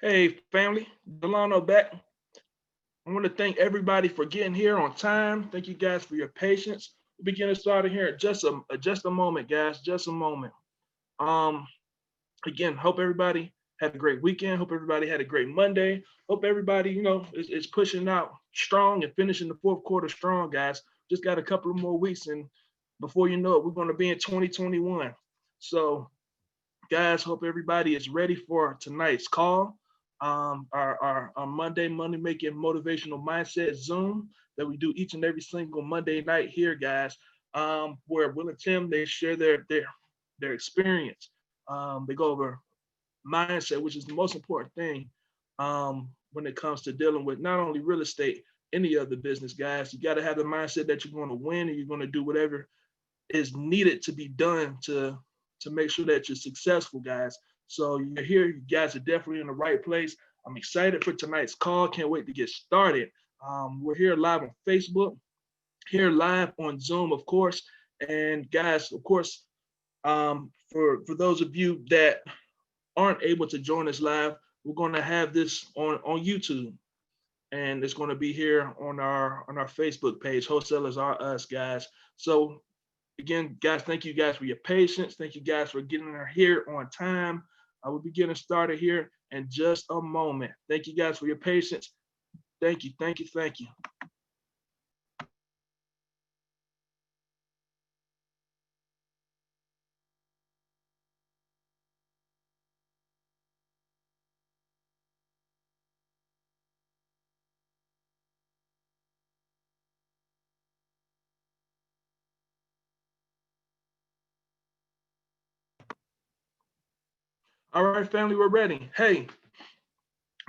Hey, family, Delano back. I want to thank everybody for getting here on time. Thank you guys for your patience. We'll be getting started here in just a moment, guys. Just a moment. Um, Again, hope everybody had a great weekend. Hope everybody had a great Monday. Hope everybody, is pushing out strong and finishing the fourth quarter strong, guys. Just got a couple of more weeks, and before you know it, we're going to be in 2021. So guys, hope everybody is ready for tonight's call. Our Monday money making motivational mindset Zoom that we do each and every single Monday night here, guys. Where Will and Tim they share their experience. They go over mindset, which is the most important thing when it comes to dealing with not only real estate, any other business, guys. You got to have the mindset that you're going to win and you're going to do whatever is needed to be done to make sure that you're successful, guys. So you're here, you guys are definitely in the right place. I'm excited for tonight's call. Can't wait to get started. We're here live on Facebook, here live on Zoom, of course. And guys, of course, for those of you that aren't able to join us live, we're going to have this on YouTube, and it's going to be here on our Facebook page. Wholesalers are us, guys. So again, guys, thank you guys for your patience. Thank you guys for getting here on time. I will be getting started here in just a moment. Thank you guys for your patience. Thank you, thank you, thank you. All right, family, we're ready. Hey,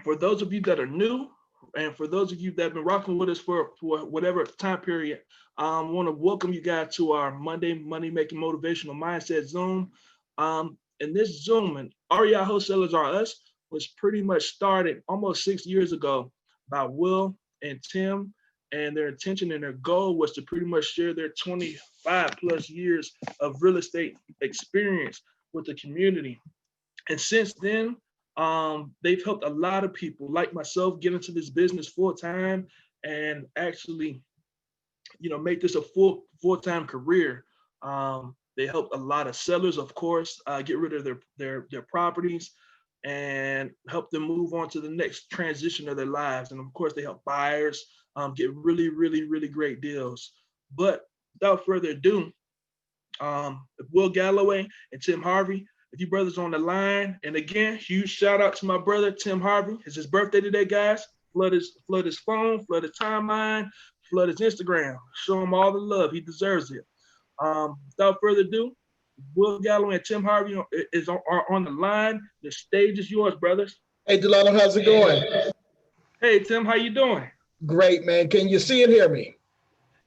for those of you that are new, and for those of you that have been rocking with us for whatever time period, I want to welcome you guys to our Monday Money Making Motivational Mindset Zoom. And this Zoom, and REI Wholesalers Are Us, was pretty much started almost 6 years ago by Will and Tim. And their intention and their goal was to pretty much share their 25 plus years of real estate experience with the community. And since then, they've helped a lot of people like myself get into this business full time and actually, make this a full time career. They helped a lot of sellers, of course, get rid of their properties and help them move on to the next transition of their lives. And of course, they help buyers get really, really, really great deals. But without further ado, Will Galloway and Tim Harvey. If you brothers on the line, and again, huge shout out to my brother Tim Harvey. It's his birthday today, guys. Flood his phone, flood his timeline, flood his Instagram. Show him all the love. He deserves it. Without further ado, Will Galloway and Tim Harvey are on the line. The stage is yours, brothers. Hey, Delano, how's it going? Hey, Tim, how you doing? Great, man. Can you see and hear me?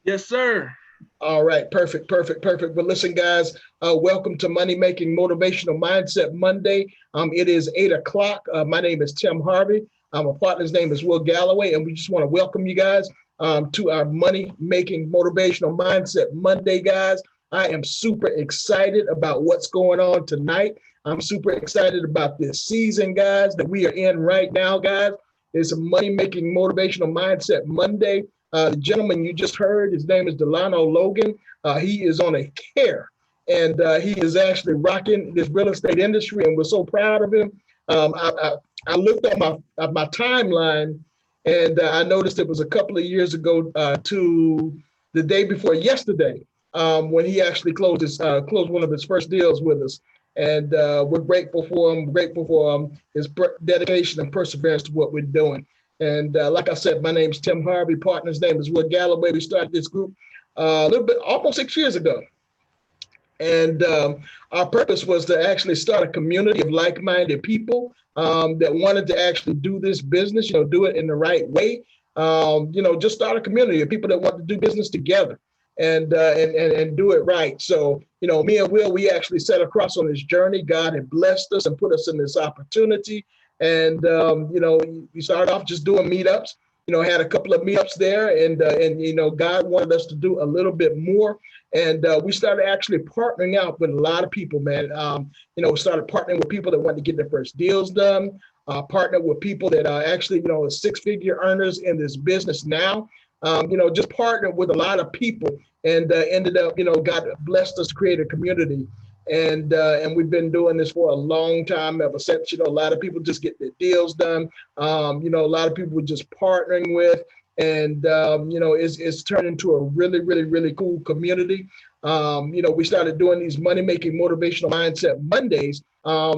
Yes, sir. All right, perfect. Well, listen, guys, welcome to Money Making Motivational Mindset Monday. It is 8 o'clock. My name is Tim Harvey. My partner's name is Will Galloway, and we just want to welcome you guys to our Money Making Motivational Mindset Monday, guys. I am super excited about what's going on tonight. I'm super excited about this season, guys, that we are in right now, guys. It's a Money Making Motivational Mindset Monday. The gentleman you just heard, his name is Delano Logan. He is on a tear, and he is actually rocking this real estate industry, and we're so proud of him. I looked at my timeline, and I noticed it was a couple of years ago to the day before yesterday when he actually closed one of his first deals with us. And we're grateful for him, his dedication and perseverance to what we're doing. And like I said, my name is Tim Harvey. Partner's name is Will Galloway. We started this group a little bit, almost 6 years ago. And our purpose was to actually start a community of like-minded people that wanted to actually do this business, do it in the right way. Just start a community of people that want to do business together and do it right. So, me and Will, we actually set across on this journey. God had blessed us and put us in this opportunity. And, we started off just doing meetups, had a couple of meetups there and God wanted us to do a little bit more. And we started actually partnering out with a lot of people, man. Started partnering with people that wanted to get their first deals done. partner with people that are actually, six-figure earners in this business now. Just partnered with a lot of people and ended up, God blessed us to create a community. And we've been doing this for a long time ever since. A lot of people just get their deals done. A lot of people we're just partnering with, and it's turned into a really, really, really cool community. We started doing these money-making motivational mindset Mondays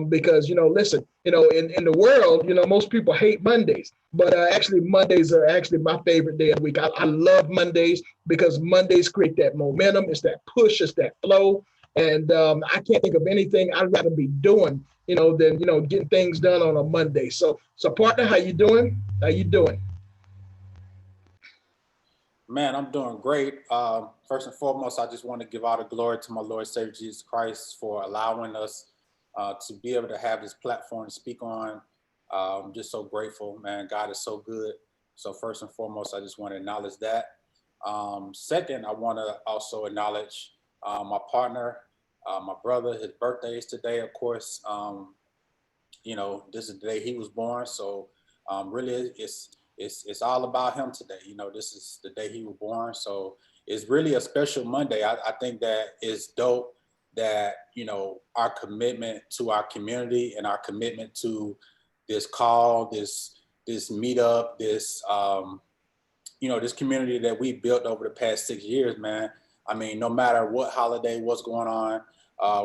because, listen, in the world, most people hate Mondays, but actually Mondays are actually my favorite day of the week. I love Mondays because Mondays create that momentum. It's that push, it's that flow. And I can't think of anything I'd rather be doing, than, getting things done on a Monday. So partner, how you doing? How you doing? Man, I'm doing great. First and foremost, I just want to give all the glory to my Lord and Savior Jesus Christ for allowing us to be able to have this platform to speak on. I'm just so grateful, man. God is so good. So first and foremost, I just want to acknowledge that. Second, I want to also acknowledge my partner, my brother. His birthday is today, of course. This is the day he was born. So really, it's all about him today. This is the day he was born. So it's really a special Monday. I think that it's dope that, our commitment to our community and our commitment to this call, this meetup, this community that we built over the past 6 years, man. I mean, no matter what holiday, what's going on,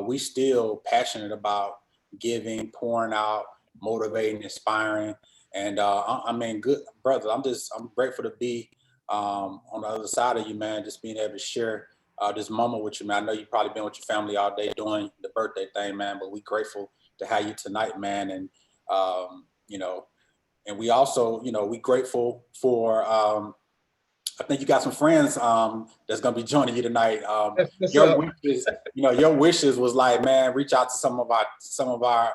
we still passionate about giving, pouring out, motivating, inspiring. And good brother, I'm grateful to be on the other side of you, man, just being able to share this moment with you, man. I know you've probably been with your family all day doing the birthday thing, man, but we grateful to have you tonight, man. And, and we also, we grateful for, I think you got some friends that's going to be joining you tonight. Your wishes was like, man, reach out to some of our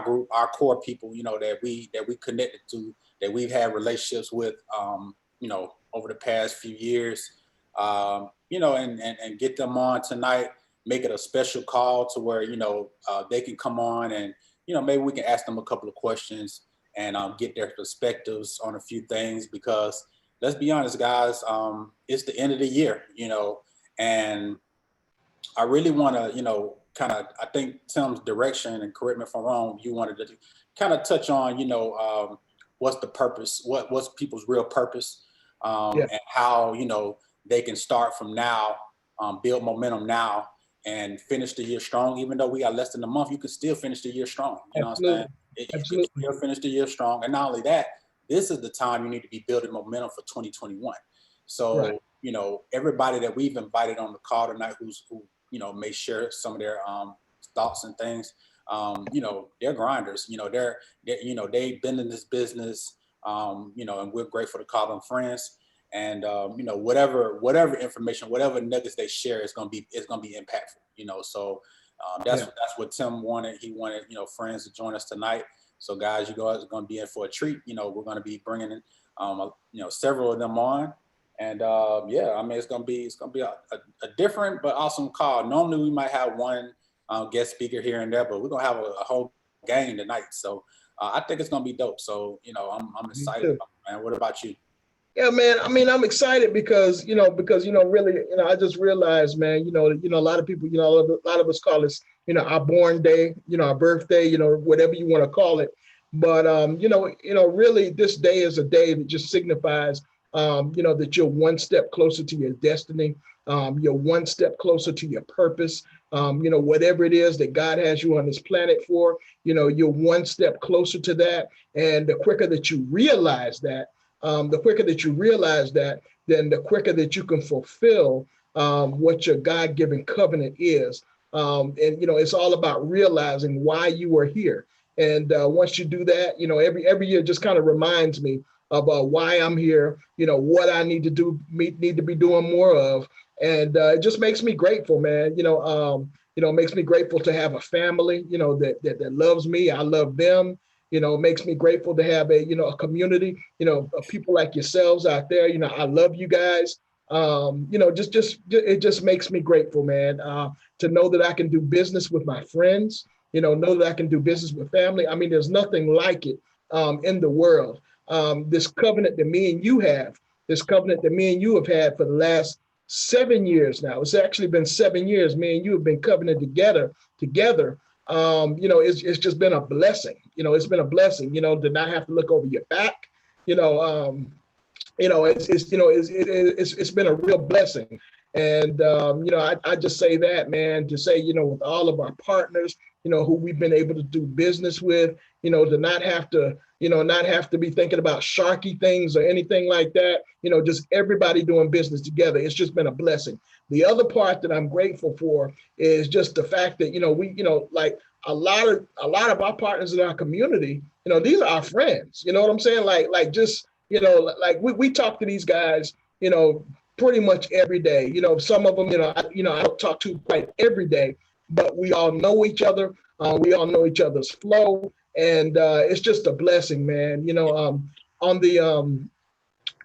group, our core people, that we connected to, that we've had relationships with, over the past few years, and get them on tonight, make it a special call to where, they can come on and, maybe we can ask them a couple of questions and get their perspectives on a few things, because let's be honest, guys, it's the end of the year, and I really want to, I think Tim's direction, and correct me if I'm wrong, you wanted to kind of touch on, what's the purpose, what's people's real purpose, and how, they can start from now, build momentum now, and finish the year strong. Even though we got less than a month, you can still finish the year strong. You know what I'm saying? You can still finish the year strong. And not only that, this is the time you need to be building momentum for 2021. So, right. Everybody that we've invited on the call tonight who may share some of their thoughts and things, they're grinders, they've been in this business, and we're grateful to call them friends. And, whatever information, whatever nuggets they share is going to be impactful, so that's what Tim wanted. He wanted, friends to join us tonight. So guys, you guys are going to be in for a treat. We're going to be bringing in, several of them on. And it's going to be a different but awesome call. Normally we might have one guest speaker here and there, but we're going to have a whole gang tonight. So I think it's going to be dope. So, I'm excited about it, man. What about you? Yeah, man. I mean, I'm excited because really, I just realized, man, a lot of people, a lot of us call this, our born day, our birthday, whatever you want to call it. But, really this day is a day that just signifies, that you're one step closer to your destiny. You're one step closer to your purpose. Whatever it is that God has you on this planet for, you're one step closer to that. And the quicker that you realize that, then the quicker that you can fulfill what your God-given covenant is. And it's all about realizing why you are here. And once you do that, every year just kind of reminds me of why I'm here, what I need to be doing more of. And it just makes me grateful, man. Makes me grateful to have a family, that loves me. I love them. Makes me grateful to have a community, of people like yourselves out there. I love you guys. It just makes me grateful, man, to know that I can do business with my friends, know that I can do business with family. I mean, there's nothing like it in the world. This covenant that me and you have, this covenant that me and you have had for the last 7 years now. It's actually been 7 years. Me and you have been covenanted together. It's just been a blessing. It's been a blessing, to not have to look over your back. It's been a real blessing. And, I just say that, man, to say, with all of our partners, who we've been able to do business with, to not have to be thinking about sharky things or anything like that, just everybody doing business together. It's just been a blessing. The other part that I'm grateful for is just the fact that, like a lot of our partners in our community, these are our friends. You know what I'm saying? Like just, like we talk to these guys, pretty much every day. Some of them, I don't talk to quite every day, but we all know each other. We all know each other's flow, and it's just a blessing, man. On the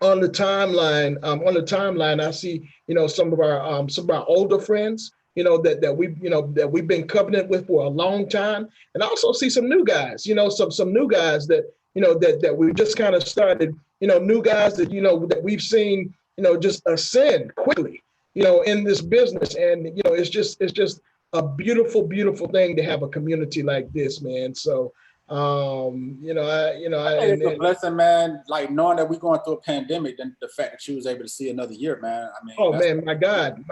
timeline, I see, some of our older friends, that we've been covenant with for a long time, and I also see some new guys, some new guys that that we just kind of started, new guys that that we've seen, just ascend quickly, in this business, and it's just a beautiful thing to have a community like this, man. So, I think it's a blessing, man. Like knowing that we're going through a pandemic, and the fact that you was able to see another year, man. I mean, oh man, my God,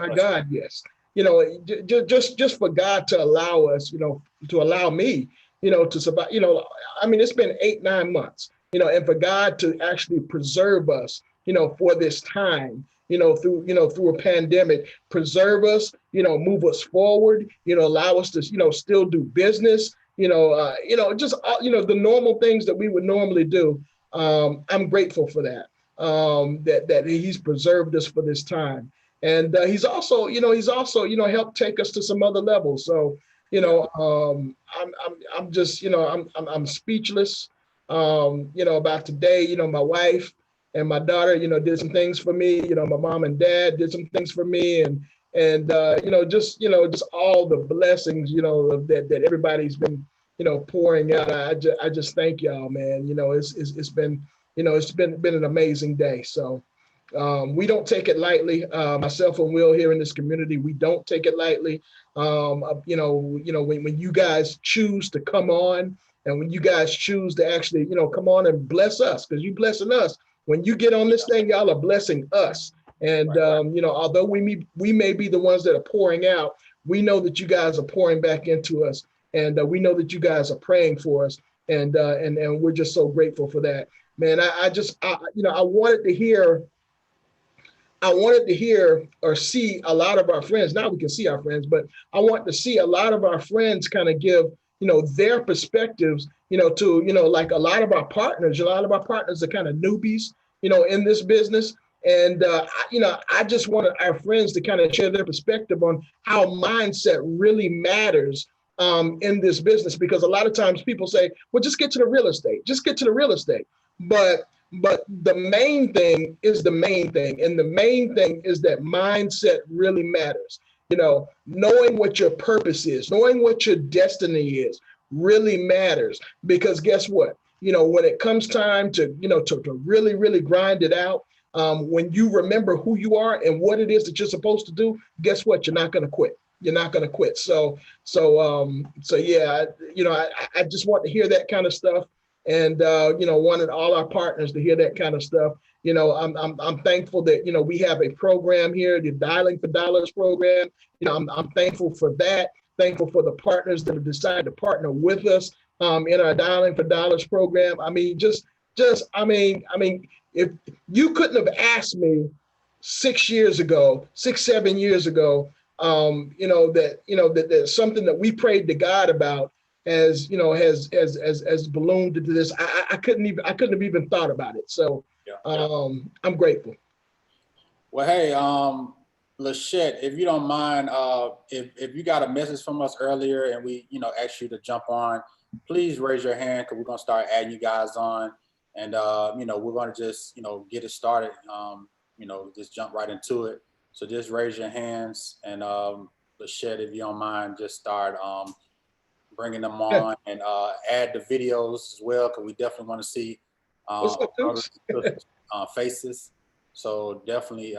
yes. Just for God to allow us, to allow me, to survive. I mean, it's been 8-9 months, and for God to actually preserve us, for this time, through a pandemic, preserve us, move us forward, allow us to, still do business, just, the normal things that we would normally do. I'm grateful for that, that he's preserved us for this time. And he's also, helped take us to some other levels. So, I'm just, I'm speechless, about today. My wife and my daughter, did some things for me. My mom and dad did some things for me, and just all the blessings, that everybody's been, pouring out. I just thank y'all, man. It's been, it's been an amazing day. So we don't take it lightly. Myself and Will here in this community, we don't take it lightly. When you guys choose to come on, and when you guys choose to actually, come on and bless us, because you blessing us. When you get on this thing, y'all are blessing us. And, although we may be the ones that are pouring out, we know that you guys are pouring back into us. And we know that you guys are praying for us. And we're just so grateful for that. Man, I wanted to hear or see a lot of our friends. Now we can see our friends, but I want to see a lot of our friends kind of give, their perspectives, to, like a lot of our partners are kind of newbies, in this business. And, I just wanted our friends to kind of share their perspective on how mindset really matters in this business, because a lot of times people say, well, just get to the real estate, but the main thing is the main thing. And the main thing is that mindset really matters. Knowing what your purpose is, knowing what your destiny is really matters, because guess what? When it comes time to, to really, really grind it out, when you remember who you are and what it is that you're supposed to do, guess what? You're not going to quit. You're not going to quit. So yeah, I just want to hear that kind of stuff. And, wanted all our partners to hear that kind of stuff. I'm thankful that, we have a program here, the Dialing for Dollars program. I'm thankful for that. Thankful for the partners that have decided to partner with us in our Dialing for Dollars program. I mean, if you couldn't have asked me 6 years ago, 7 years ago, that there's something that we prayed to God about has ballooned into this. I couldn't have even thought about it. So I'm grateful. Well, hey, Lachette, if you don't mind, if you got a message from us earlier and we, asked you to jump on, please raise your hand, because we're going to start adding you guys on. And, we're going to just, get it started, just jump right into it. So just raise your hands, and Lachette, if you don't mind, just start bringing them on and add the videos as well, because we definitely want to see What's up, brothers Dukes? and sisters, faces. So definitely,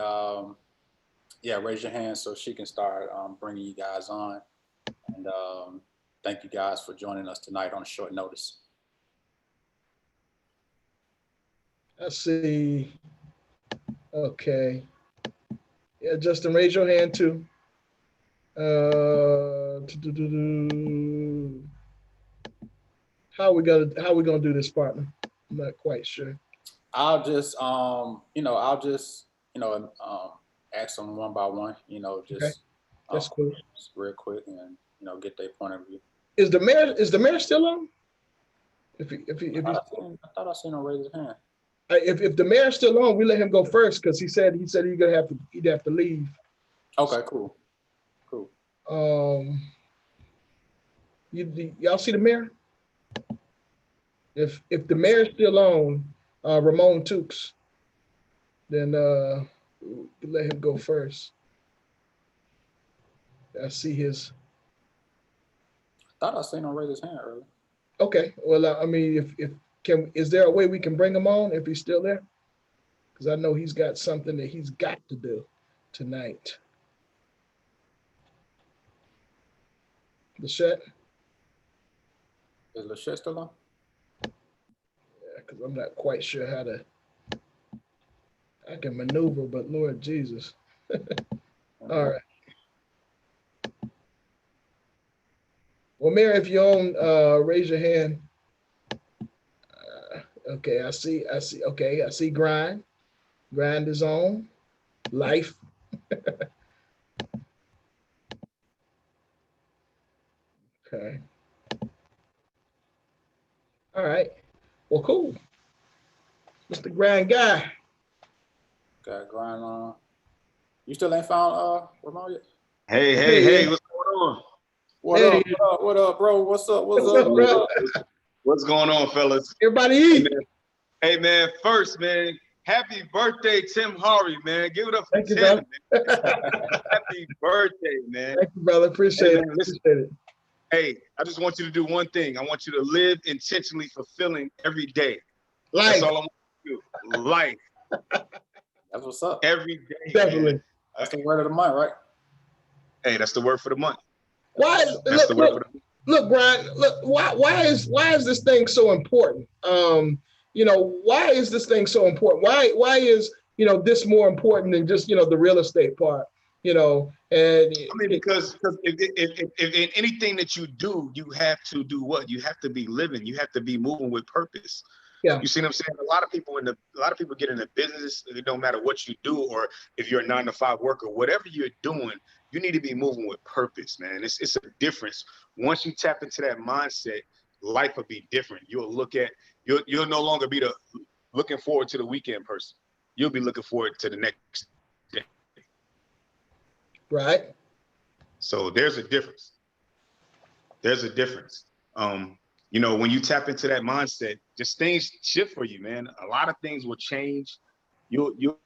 yeah, raise your hand so she can start bringing you guys on. And thank you guys for joining us tonight on short notice. I see. Okay. Yeah, Justin, raise your hand too. How we gonna do this, partner? I'm not quite sure. I'll just, ask them one by one, just, Okay. That's cool. just real quick, and get their point of view. Is the mayor still on? If I thought I seen him raise his hand. If the mayor's still on, we let him go first because he'd have to leave. Okay, cool. Y'all see the mayor? If the mayor's still on, Ramon Tukes, then let him go first. I see his. I thought I seen him raise his hand earlier. Okay, well, I mean, is there a way we can bring him on if he's still there? Because I know he's got something that he's got to do tonight. Lachette? Is Lachette still on? Yeah, because I'm not quite sure how I can maneuver, but Lord Jesus. All right. Well, Mayor, if you're on, raise your hand. Okay, I see. Okay, I see Grind. Grind is on. Life. Okay. All right. Well, cool. Mr. Grind Guy. Got Grind on. You still ain't found Ramon yet? Hey, what's going on? What up, bro? What's up, bro? What's going on, fellas? Everybody eat. Hey, man, first, man, happy birthday, Tim Harvey, man. Give it up for Thank you, Tim. Happy birthday, man. Thank you, brother. Appreciate it. Listen, Appreciate it. Hey, I just want you to do one thing. I want you to live intentionally fulfilling every day. Life. That's all I want you to do. Life. That's what's up. Every day. Definitely. Man. That's the word of the month, right? Hey, that's the word for the month. Why? That's the word for the month. Look, Brian. Look, why is this thing so important? Why is this thing so important? Why is this more important than just the real estate part? And I mean, because if in anything that you do, you have to do what? You have to be living. You have to be moving with purpose. Yeah. You see what I'm saying? A lot of people get into business. It don't matter what you do, or if you're a 9-to-5 worker, whatever you're doing, you need to be moving with purpose, man. It's a difference. Once you tap into that mindset, life will be different. You'll no longer be looking forward to the weekend person. You'll be looking forward to the next day. Right. So there's a difference. When you tap into that mindset, just things shift for you, man. A lot of things will change. The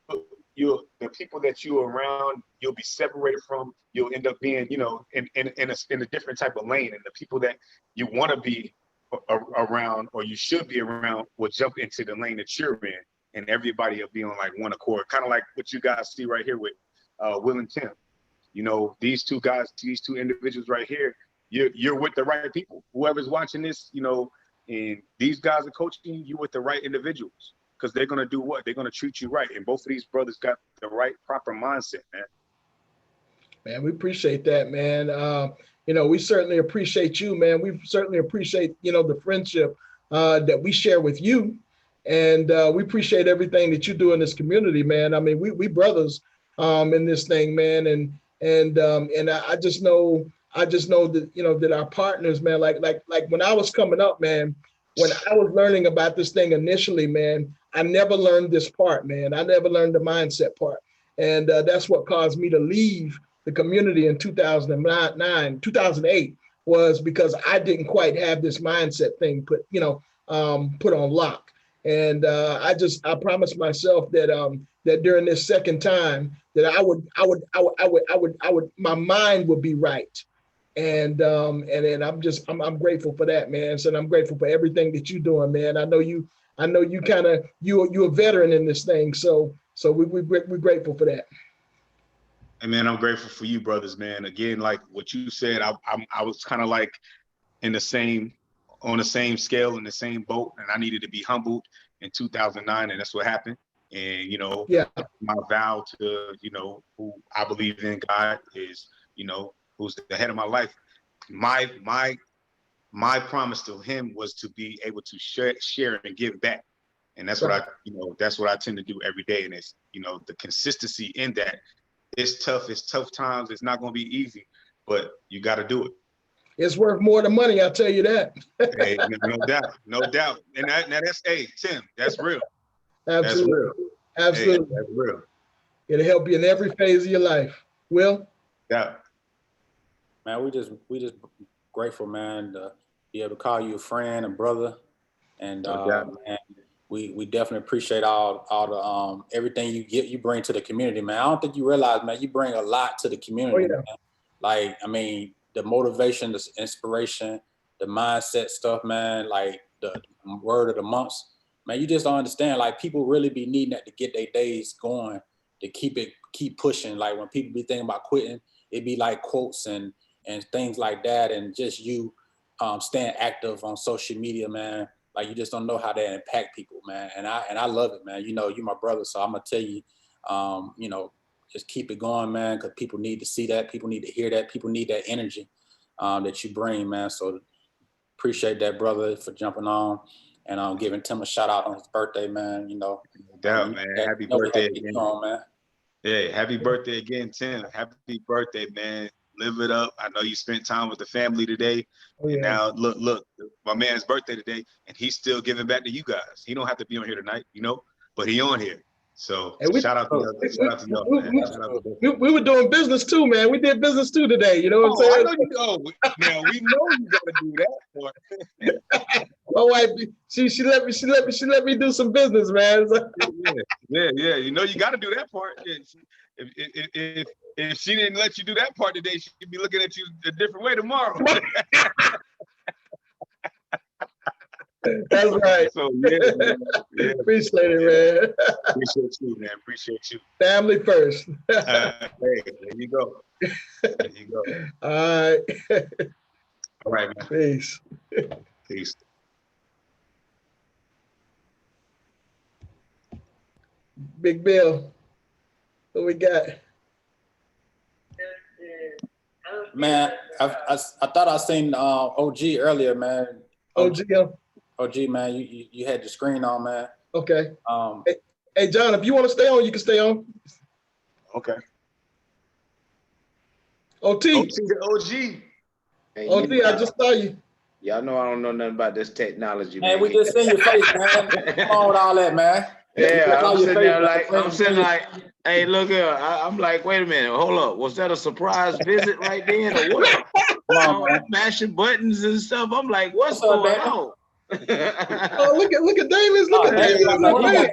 people that you're around, you'll be separated from. You'll end up being, in a different type of lane. And the people that you want to be around, or you should be around, will jump into the lane that you're in, and everybody will be on like one accord. Kind of like what you guys see right here with Will and Tim. These two guys, these two individuals right here, you're with the right people. Whoever's watching this, and these guys are coaching you with the right individuals, because they're going to do what? They're going to treat you right. And both of these brothers got the right, proper mindset, man. Man, we appreciate that, man. We certainly appreciate you, man. We certainly appreciate, the friendship that we share with you. And we appreciate everything that you do in this community, man. I mean, we brothers in this thing, man. And I just know that, that our partners, man, like when I was coming up, man, when I was learning about this thing initially, man, I never learned this part, man. I never learned the mindset part. And that's what caused me to leave the community in 2008, was because I didn't quite have this mindset thing put on lock. And I promised myself that that during this second time that I would my mind would be right, And then I'm grateful for that, man. So I'm grateful for everything that you're doing, man. I know you you're a veteran in this thing. So we're grateful for that. And man, I'm grateful for you, brothers, man. Again, like what you said, I was kind of like on the same scale, in the same boat, and I needed to be humbled in 2009, and that's what happened. And Yeah, my vow to who I believe in, God, is who's the head of my life. My promise to him was to be able to share and give back, and that's right. that's what I tend to do every day. And it's the consistency in that. It's tough. It's tough times. It's not going to be easy, but you got to do it. It's worth more than money, I'll tell you that. Hey, no doubt, no doubt. And now that's Tim. That's real. Absolutely, that's real. absolutely. Hey, that's real. It'll help you in every phase of your life. Will? Yeah. Man, we just grateful, man, to be able to call you a friend and brother, and man, we definitely appreciate all the everything you bring to the community, man. I don't think you realize, man, you bring a lot to the community. Oh, yeah. Man. Like, I mean, the motivation, the inspiration, the mindset stuff, man. Like the word of the months, man. You just don't understand. Like, people really be needing that to get their days going, to keep pushing. Like, when people be thinking about quitting, it be like quotes and things like that, and just you staying active on social media, man. Like, you just don't know how that impact people, man. And I love it, man. You're my brother, so I'm gonna tell you, just keep it going, man, because people need to see that. People need to hear that. People need that energy that you bring, man. So appreciate that, brother, for jumping on and giving Tim a shout out on his birthday, man. No doubt, man. Happy birthday again. Man. Yeah, happy birthday again, Tim. Happy birthday, man. Live it up. I know you spent time with the family today. Oh, yeah. And now look, my man's birthday today, and he's still giving back to you guys. He don't have to be on here tonight, but he on here. So shout out to y'all, man. We were doing business too, man. We did business too today. You know what I'm saying? I know now we know you gotta do that. My wife, she let me do some business, man. Yeah. You gotta do that part. If she didn't let you do that part today, she'd be looking at you a different way tomorrow. That's right. So yeah. Appreciate it, man. Appreciate you, man. Appreciate you. Family first. Hey, there you go. All right. All right, man. Peace. Peace. Big Bill, what we got? Man, I thought I seen OG earlier, man. OG, man, you had your screen on, man. Okay. Hey, John, if you want to stay on, you can stay on. Okay. OT. OG. Hey, OT, I just saw you. Y'all know I don't know nothing about this technology, Man, man. we just seen your face, man. Come on with all that, man. Yeah, I'm sitting like, hey, look here. I'm like, wait a minute, hold up. Was that a surprise visit right then, or what? Come on, man. Mashing buttons and stuff. I'm like, what's going on? Oh, look at Davis. Look at Davis. I like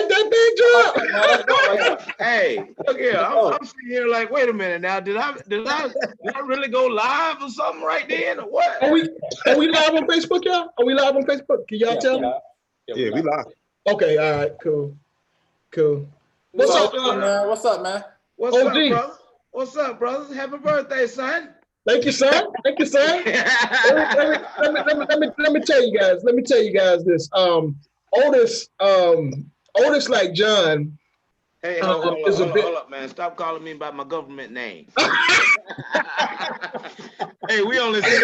that big drop. Hey, look here. I'm sitting here like, wait a minute now. Did I really go live or something right then, or what? Are we live on Facebook, y'all? Are we live on Facebook? Can y'all tell me? Yeah, we live. Okay, all right, cool. What's up, man? What's up, man? What's up, brother? What's up, brother? Happy birthday, son. Thank you, son. Let me tell you guys. Let me tell you guys this. Otis, like John. Hey, hold up, man. Stop calling me by my government name. Hey, we only see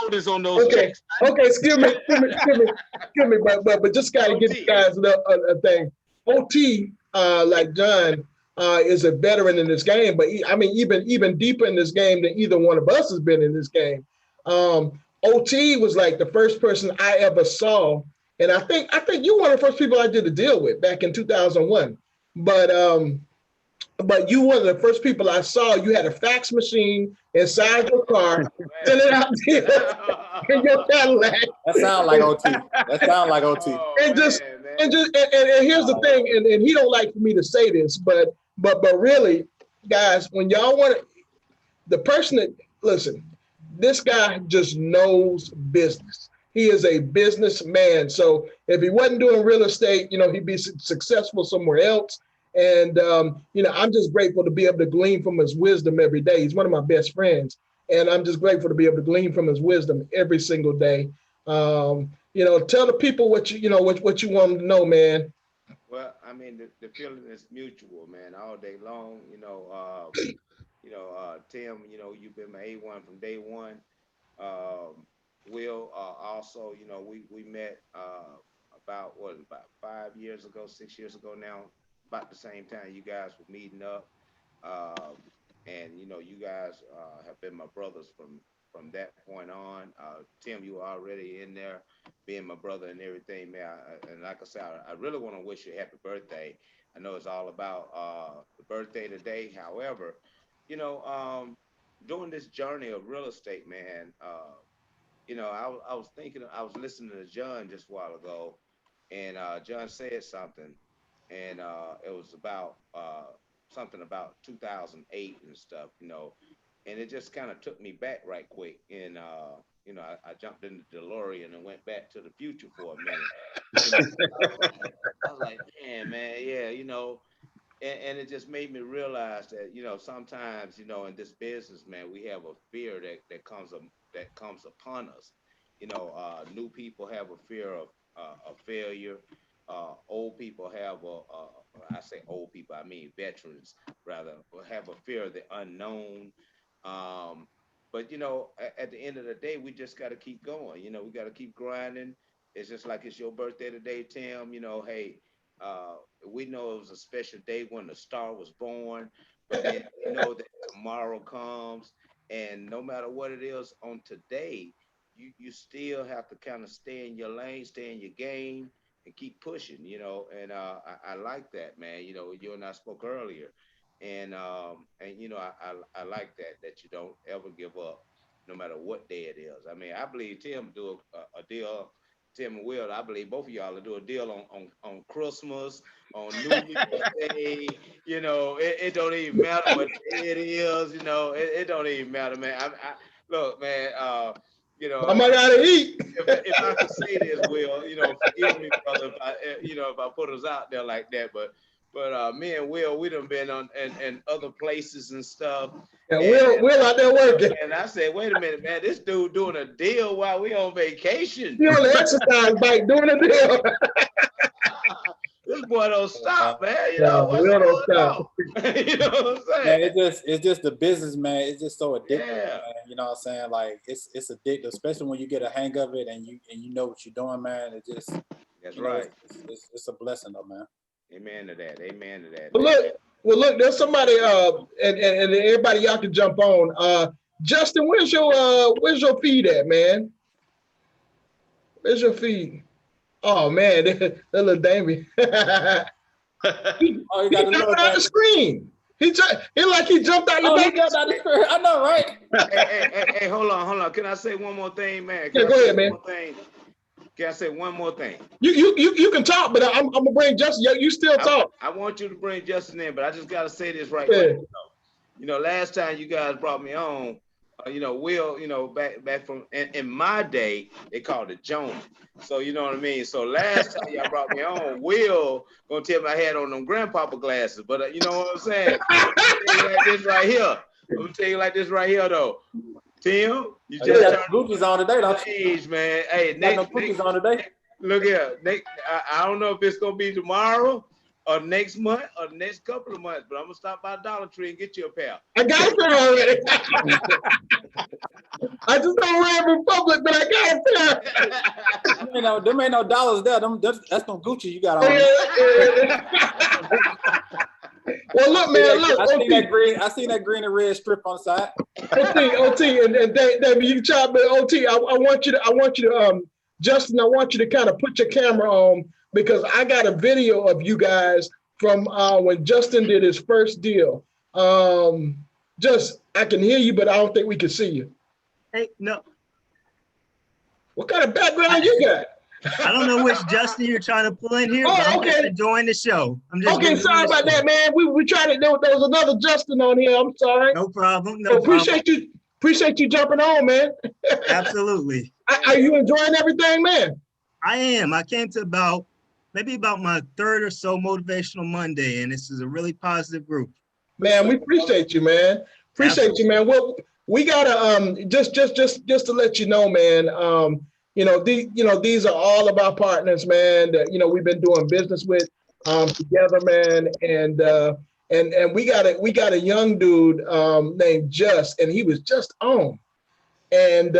Otis on those checks. Okay, excuse me. But just gotta give you guys a thing. OT, like John, is a veteran in this game, but even deeper in this game than either one of us has been in this game. OT was like the first person I ever saw, and I think you were one of the first people I did a deal with back in 2001. But you were one of the first people I saw. You had a fax machine inside your car, sending out deals in your Cadillac. That sounds like OT. And here's the thing, and he don't like for me to say this, but really, guys, when y'all want to, the person that, listen, this guy just knows business. He is a businessman. So if he wasn't doing real estate, he'd be successful somewhere else. And, I'm just grateful to be able to glean from his wisdom every day. He's one of my best friends. And I'm just grateful to be able to glean from his wisdom every single day. Tell the people what you want them to know, man. Well, I mean, the feeling is mutual, man, all day long. Tim, you've been my A1 from day one. Will, also, we met about 5 years ago, 6 years ago now, about the same time you guys were meeting up. And you guys have been my brothers from that point on. Tim, you were already in there being my brother and everything, man. And like I said, I really want to wish you a happy birthday. I know it's all about the birthday today. However, during this journey of real estate, man, I was thinking, I was listening to John just a while ago, and John said something, and it was about something about 2008 and stuff, and it just kind of took me back right quick. And I jumped in the DeLorean and went back to the future for a minute. I was like, man, yeah, and it just made me realize that sometimes in this business, man, we have a fear that comes upon us. New people have a fear of failure. Old people have I say old people, I mean veterans rather, have a fear of the unknown. But at the end of the day, we just got to keep going. We got to keep grinding. It's just like it's your birthday today, Tim. Hey, we know it was a special day when the star was born, but then that tomorrow comes, and no matter what it is on today, you still have to kind of stay in your lane, stay in your game, and keep pushing. And I like that, man. You and I spoke earlier, and I like that you don't ever give up, no matter what day it is. I mean, I believe Tim do a deal. Tim and Will, I believe both of y'all will do a deal on Christmas, on New Year's Day. It don't even matter what day it is. It don't even matter, man. Look, man. I gotta eat. If I could say this, Will, forgive me, brother, if I put us out there like that, but me and Will, we done been on and other places and stuff. And Will out there working. And I said, wait a minute, man, this dude doing a deal while we on vacation. You on the exercise bike doing a deal. This boy don't stop, man. Will don't stop. You know what I'm saying? Man, it's just the business, man. It's just so addictive. Yeah. Man. You know what I'm saying? Like it's addictive, especially when you get a hang of it and you know what you're doing, man. It just That's right. It's a blessing, though, man. Amen to that. Amen to that. Well, look, there's somebody, and everybody, y'all can jump on. Justin, where's your feed at, man? Where's your feed? Oh man, that little Damien. He jumped out the screen. He like he jumped out the screen. I know, right? Hey, hold on. Can I say one more thing, man? Yeah, go ahead, man. Can I say one more thing? You can talk, but I'm gonna bring Justin. You still talk. I want you to bring Justin in, but I just gotta say this right Yeah. quick. Last time you guys brought me on, Will, back from in my day, they called it Jonah. So you know what I mean. So last time y'all brought me on, Will gonna tell me I had on them grandpapa glasses, but you know what I'm saying. I'm gonna tell you like this right here. I'm gonna tell you like this right here though. Tim, you just got Gucci's on today, don't you? Age, man. Hey, next on today. Look here. I don't know if it's gonna be tomorrow or next month or the next couple of months, but I'm gonna stop by Dollar Tree and get you a pair. I got a pair already. I just don't wear them in public, but I got a pair. Them ain't no dollars there. That's no Gucci you got on. Well, look, man, look. I seen that green and red strip on the side. OT, and David, you can chop me. OT, I want you to, Justin, I want you to kind of put your camera on because I got a video of you guys from when Justin did his first deal. I can hear you, but I don't think we can see you. Hey, no. What kind of background you got? I don't know which Justin you're trying to pull in here, Oh, but I'm just okay. enjoying the show. I'm just Okay, sorry enjoying the about show. that, man. We tried to. There was another Justin on here. I'm sorry. No problem. So No problem. appreciate you jumping on, man. Absolutely. Are you enjoying everything, man? I am. I came to maybe about my third or so Motivational Monday, and this is a really positive group. Man, we appreciate you, man. Appreciate you, man. Well, we gotta just to let you know, man. These are all of our partners, man. That we've been doing business with together, man. And we got a young dude named Just, and he was just on, and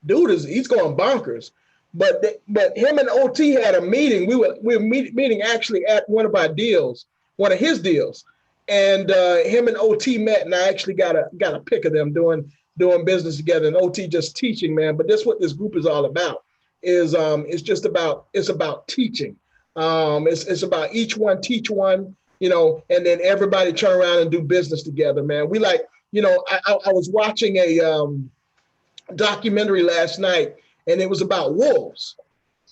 dude he's going bonkers. But him and OT had a meeting. We were meeting actually at one of his deals, and him and OT met, and I actually got a pic of them doing business together, and OT just teaching, man. But that's what this group is all about. It's about teaching. It's about each one teach one, and then everybody turn around and do business together, man. We I was watching a documentary last night, and it was about wolves.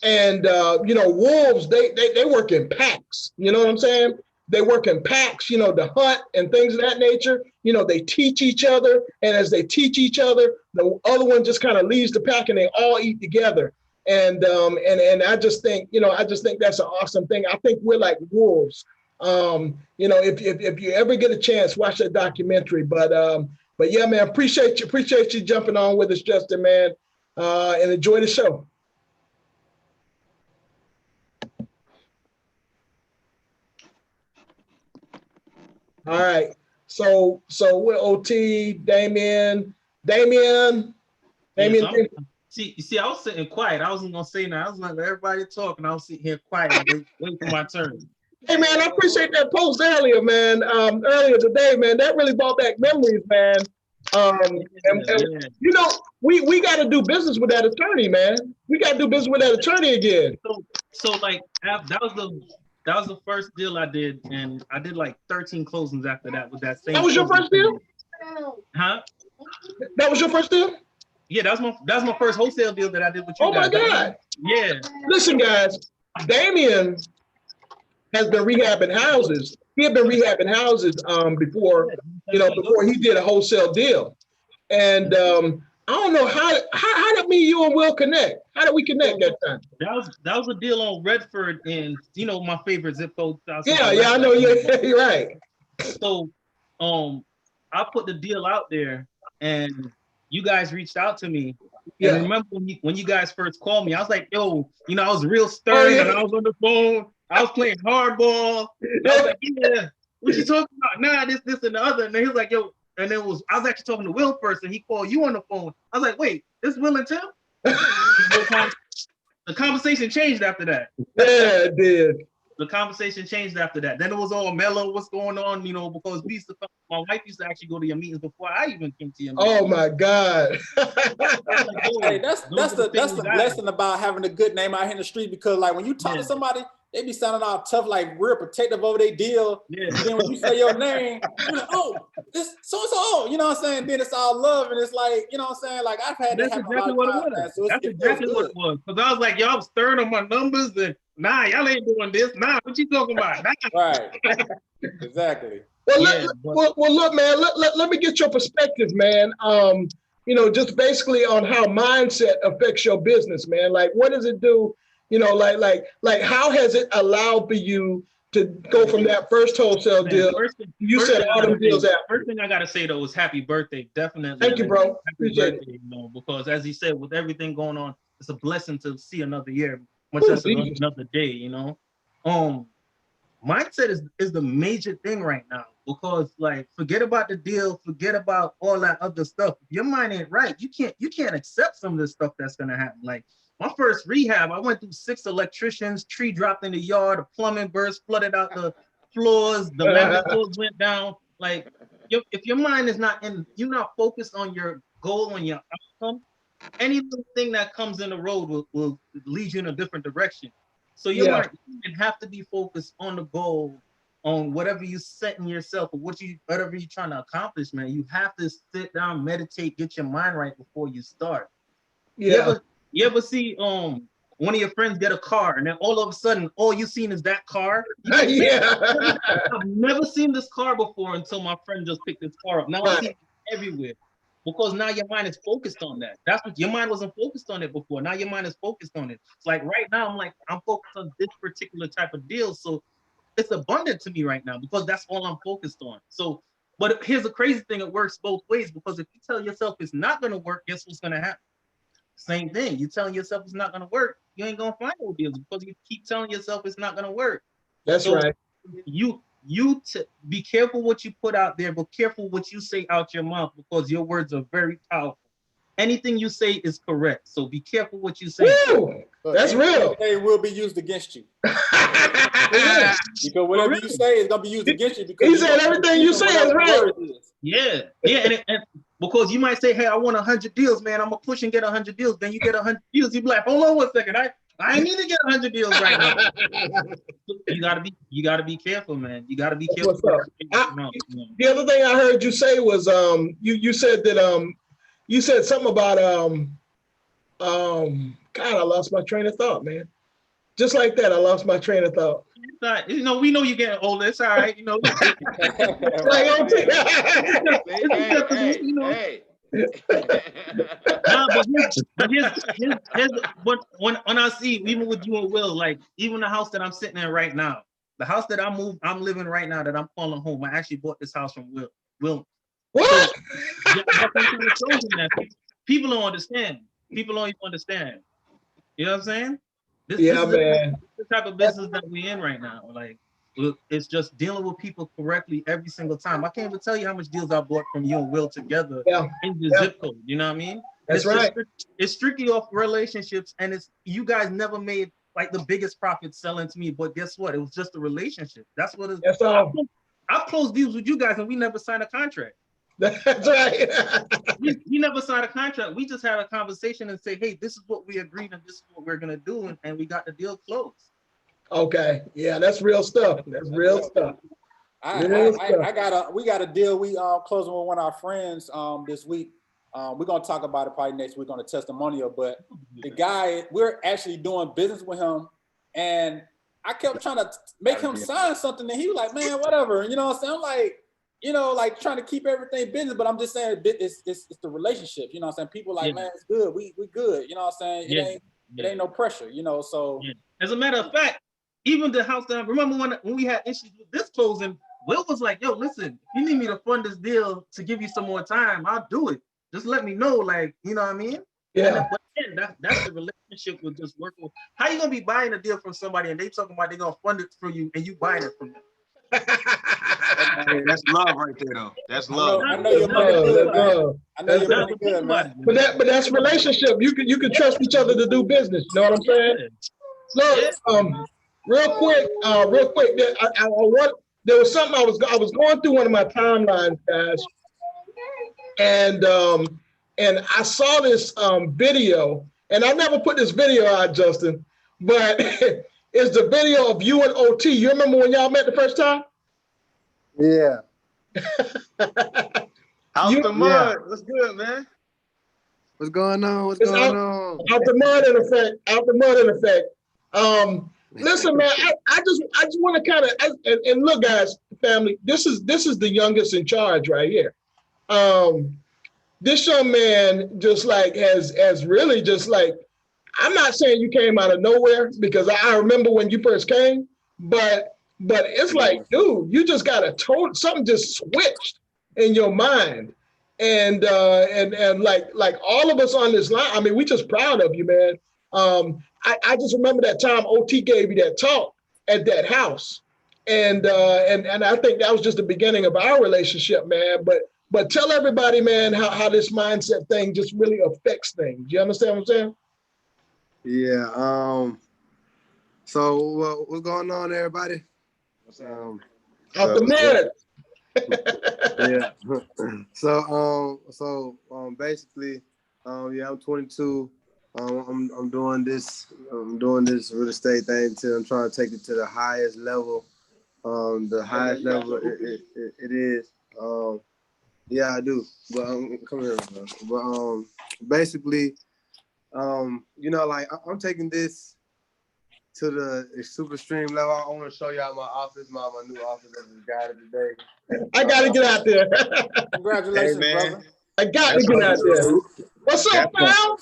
And wolves, they work in packs. You know what I'm saying? They work in packs, to hunt and things of that nature. They teach each other, and as they teach each other, the other one just kind of leaves the pack, and they all eat together. And I just think that's an awesome thing. I think we're like wolves. If you ever get a chance, watch that documentary. But yeah, man, appreciate you jumping on with us, Justin, man, and enjoy the show. All right. So we're OT, Damien. Yes, see, I was sitting quiet. I wasn't gonna say nothing. I was letting everybody talk, and I was sitting here quiet, waiting for my turn. Hey man, I appreciate that post earlier, man. Earlier today, man, that really brought back memories, man. We got to do business with that attorney, man. We got to do business with that attorney again. So like that was the first deal I did, and I did like 13 closings after that with that same. That was your first deal? Huh? That was your first deal? Yeah, that was my first wholesale deal that I did with you. Oh guys. My God! Yeah. Listen, guys, Damien has been rehabbing houses. He had been rehabbing houses before he did a wholesale deal, and I don't know how did you and Will connect? How did we connect that time? That was a deal on Redford, and my favorite zip code. Yeah, I know. You're right. So, I put the deal out there, and you guys reached out to me. Yeah. And remember when you guys first called me, I was like, yo, I was real stern, and I was on the phone. I was playing hardball. I was like, yeah, what you talking about? Nah, this, and the other. And then he was like, yo, and then I was actually talking to Will first, and he called you on the phone. I was like, wait, this Will and Tim? The conversation changed after that. Yeah, it did. The conversation changed after that. Then it was all mellow, what's going on, because we used to come, my wife used to actually go to your meetings before I even came to your meetings. Oh my God. Hey, that's the blessing about having a good name out here in the street, because like when you talk to somebody, they be sounding all tough, like real protective over their deal. Yeah. And then when you say your name, you're like, oh, this so-and-so, you know what I'm saying? Then it's all love, and it's like, you know what I'm saying? Like I've had that happen a lot of times, man. So that's exactly what it was. Because I was like, y'all was stirring on my numbers, and nah, y'all ain't doing this. Nah, what you talking about? Nah. Right. Exactly. Well, look, man, let me get your perspective, man. Just basically on how mindset affects your business, man. Like, what does it do? Like how has it allowed for you to go from that first wholesale deal? You said all them deals out. First thing I gotta say though is happy birthday, definitely. Thank you, bro. Appreciate it. Because as he said, with everything going on, it's a blessing to see another year, much less another day. Mindset is the major thing right now, because like forget about the deal, forget about all that other stuff. If your mind ain't right, you can't accept some of the stuff that's gonna happen. Like my first rehab, I went through 6 electricians, tree dropped in the yard, the plumbing burst, flooded out the floors, the laminate floors went down. Like if your mind is not in, you're not focused on your goal, on your outcome, any little thing that comes in the road will lead you in a different direction. So your mind, you have to be focused on the goal, on whatever you're setting yourself, or whatever you're trying to accomplish, man. You have to sit down, meditate, get your mind right before you start. Yeah. You ever see one of your friends get a car and then all of a sudden all you seen is that car? Yeah. I've never seen this car before until my friend just picked this car up. Now I see it everywhere. Because now your mind is focused on that. That's what your mind wasn't focused on it before. Now your mind is focused on it. It's like right now, I'm focused on this particular type of deal. So it's abundant to me right now because that's all I'm focused on. So, but here's the crazy thing, it works both ways because if you tell yourself it's not gonna work, guess what's gonna happen? Same thing. You telling yourself it's not gonna work, you ain't gonna find no deals because you keep telling yourself it's not gonna work. That's So right. Be careful what you put out there, but careful what you say out your mouth because your words are very powerful. Anything you say is correct. So be careful what you say. Woo! That's real. It will be used against you. Because whatever you say is gonna be used against you. Because He said everything you say is right. Yeah, and because you might say, "Hey, I want 100 deals, man. I'm gonna push and get 100 deals." Then you get 100 deals. You be like, "Hold on 1 second, I need to get 100 deals right now." You gotta be careful, man. You gotta be careful. The other thing I heard you say was you said that you said something about God, I lost my train of thought, man. Just like that, I lost my train of thought. You know, we know you're getting older. It's all right. You know. Hey. Nah, but here's when I see, even with you and Will, like even the house that I'm sitting in right now, the house that I'm living right now that I'm calling home. I actually bought this house from Will. What? So, people don't understand. People don't even understand. You know what I'm saying? This is man. the type of business that we're in right now. Like, it's just dealing with people correctly every single time. I can't even tell you how much deals I bought from you and Will together in the zip code. You know what I mean? That's right. It's strictly off relationships, and it's you guys never made like the biggest profit selling to me. But guess what? It was just a relationship. That's what it's. That's all. I've closed deals with you guys, and we never signed a contract. That's right. we never signed a contract. We just had a conversation and say, "Hey, this is what we agreed, and this is what we're gonna do," and we got the deal closed. Okay, yeah, that's real stuff. That's real stuff. We got a deal. We closing with one of our friends this week. We're gonna talk about it probably next week on a testimonial. But the guy, we're actually doing business with him, and I kept trying to make him sign something, and he was like, "Man, whatever." You know what I'm saying? I'm like, you know, like trying to keep everything business, but I'm just saying it's the relationship. You know what I'm saying? People like, man, it's good. We good. You know what I'm saying? It ain't no pressure. You know, so as a matter of fact, even the house that I remember when we had issues with this closing, Will was like, "Yo, listen, if you need me to fund this deal to give you some more time, I'll do it. Just let me know." Like, you know what I mean? Yeah. But again, that's the relationship with just working. How you gonna be buying a deal from somebody and they talking about they're gonna fund it for you and you buying it from them? Hey, that's love right there, though. That's love. I know your money good, man. I know your money good, man. But that's relationship. You can trust each other to do business. You know what I'm saying? So real quick, there was something I was going through one of my timelines, guys, and I saw this video, and I never put this video out, Justin, but it's the video of you and OT. You remember when y'all met the first time? Yeah. Out the mud. What's good, man? What's going on? What's going on? Out the mud in effect. Listen, man, I just want to kind of and look, guys, family. This is the youngest in charge right here. This young man just like has really just like, I'm not saying you came out of nowhere because I remember when you first came, but it's like, dude, you just got something just switched in your mind. And like all of us on this line, I mean, we just proud of you, man. I just remember that time OT gave you that talk at that house. And I think that was just the beginning of our relationship, man. But tell everybody, man, how this mindset thing just really affects things. You understand what I'm saying? Yeah. So what's going on, everybody? Out the mud. Yeah. So basically, I'm 22. I'm doing this real estate thing till I'm trying to take it to the highest level. The highest level it is. Yeah, I do. But come here, bro. But basically, you know, like I'm taking this to the super extreme level. I want to show y'all my office, my new office that we got today. I gotta get out there. Congratulations, Hey, man. brother. I got to get out there. What's up, pal?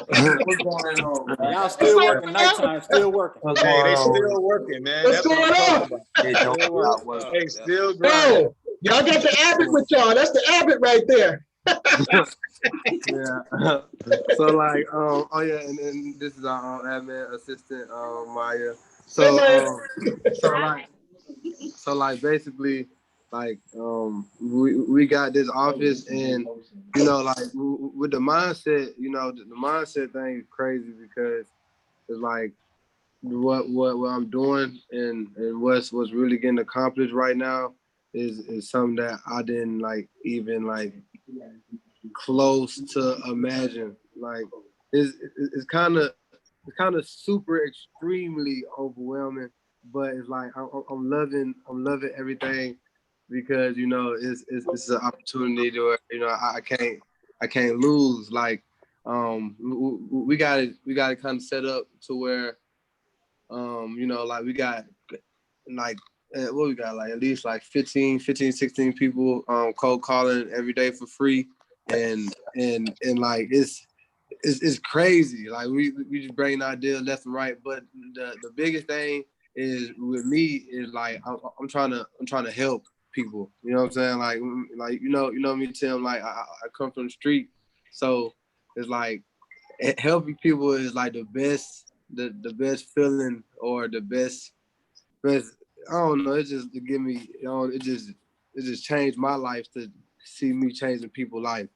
What's going on, man? Y'all still What's up, working pal? nighttime, still working. What's Hey, going they on? still working, man. What's That's what I'm going talking on? about. Hey, don't Still stop working. working. Hey, still grinding. Oh, y'all got the Abbott with y'all. That's the Abbott right there. Yeah. So like, oh yeah, and this is our admin assistant, Maya. So, Hey, man. so like basically, like, we got this office, and you know, like with the mindset, you know, the mindset thing is crazy because it's like what I'm doing and what's really getting accomplished right now is something that I didn't like even like close to imagine. Like it's kind of super extremely overwhelming, but it's like I'm loving everything because you know it's an opportunity to, you know, I can't lose. Like we got it kind of set up to where you know, like we got like what we got, like at least like 15 16 people cold calling every day for free, and like it's crazy. Like we just bring ideas left and right, but the biggest thing is with me is like I'm trying to help people. You know what I'm saying? Like you know me, Tim. Like I come from the street, so it's like helping people is like the best feeling, or the best. I don't know. It just to give me, you know, it just changed my life to see me changing people's life.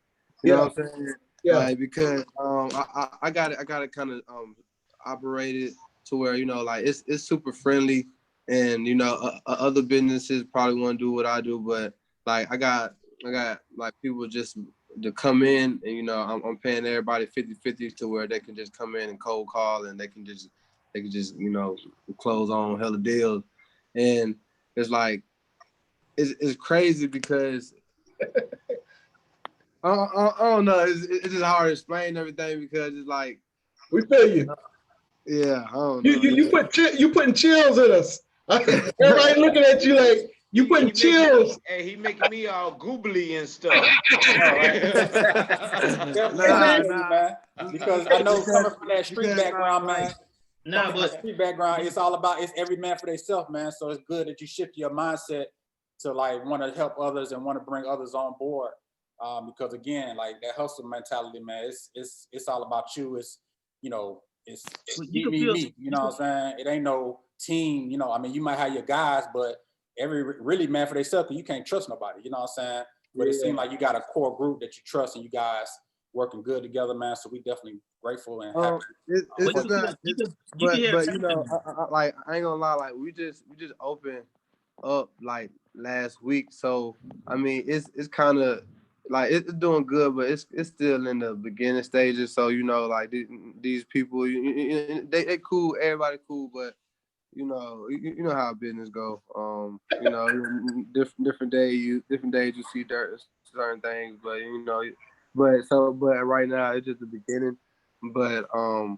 You know what I'm saying? Yeah. Like because I got it kind of operated to where, you know, like it's super friendly, and you know other businesses probably want to do what I do, but like I got like people just to come in, and you know I'm paying everybody 50-50 to where they can just come in and cold call, and they can just you know close on hella deals, and it's like it's crazy because I don't know, it's just hard to explain everything because it's like We feel you. yeah, I don't know. You putting chills in us. Everybody looking at you like you putting chills. Hey, he making me all googly and stuff. Man. Because I know coming from that street background, man. Nah, but street background, it's all about it's every man for themselves, man. So it's good that you shift your mindset to like want to help others and want to bring others on board. Because again, like that hustle mentality, man, it's all about you. It's, you know, it's me. You know what I'm saying? It ain't no team. You know, I mean, you might have your guys, but really man for themselves, you can't trust nobody. You know what I'm saying? But it seems like you got a core group that you trust, and you guys working good together, man. So we definitely grateful and happy. But you know, I ain't gonna lie, like we just opened up like last week, so I mean it's kind of like it's doing good, but it's still in the beginning stages. So you know, like these people, they cool, everybody cool, but you know how business go. You know, different days you see certain things, but you know, but right now it's just the beginning. But I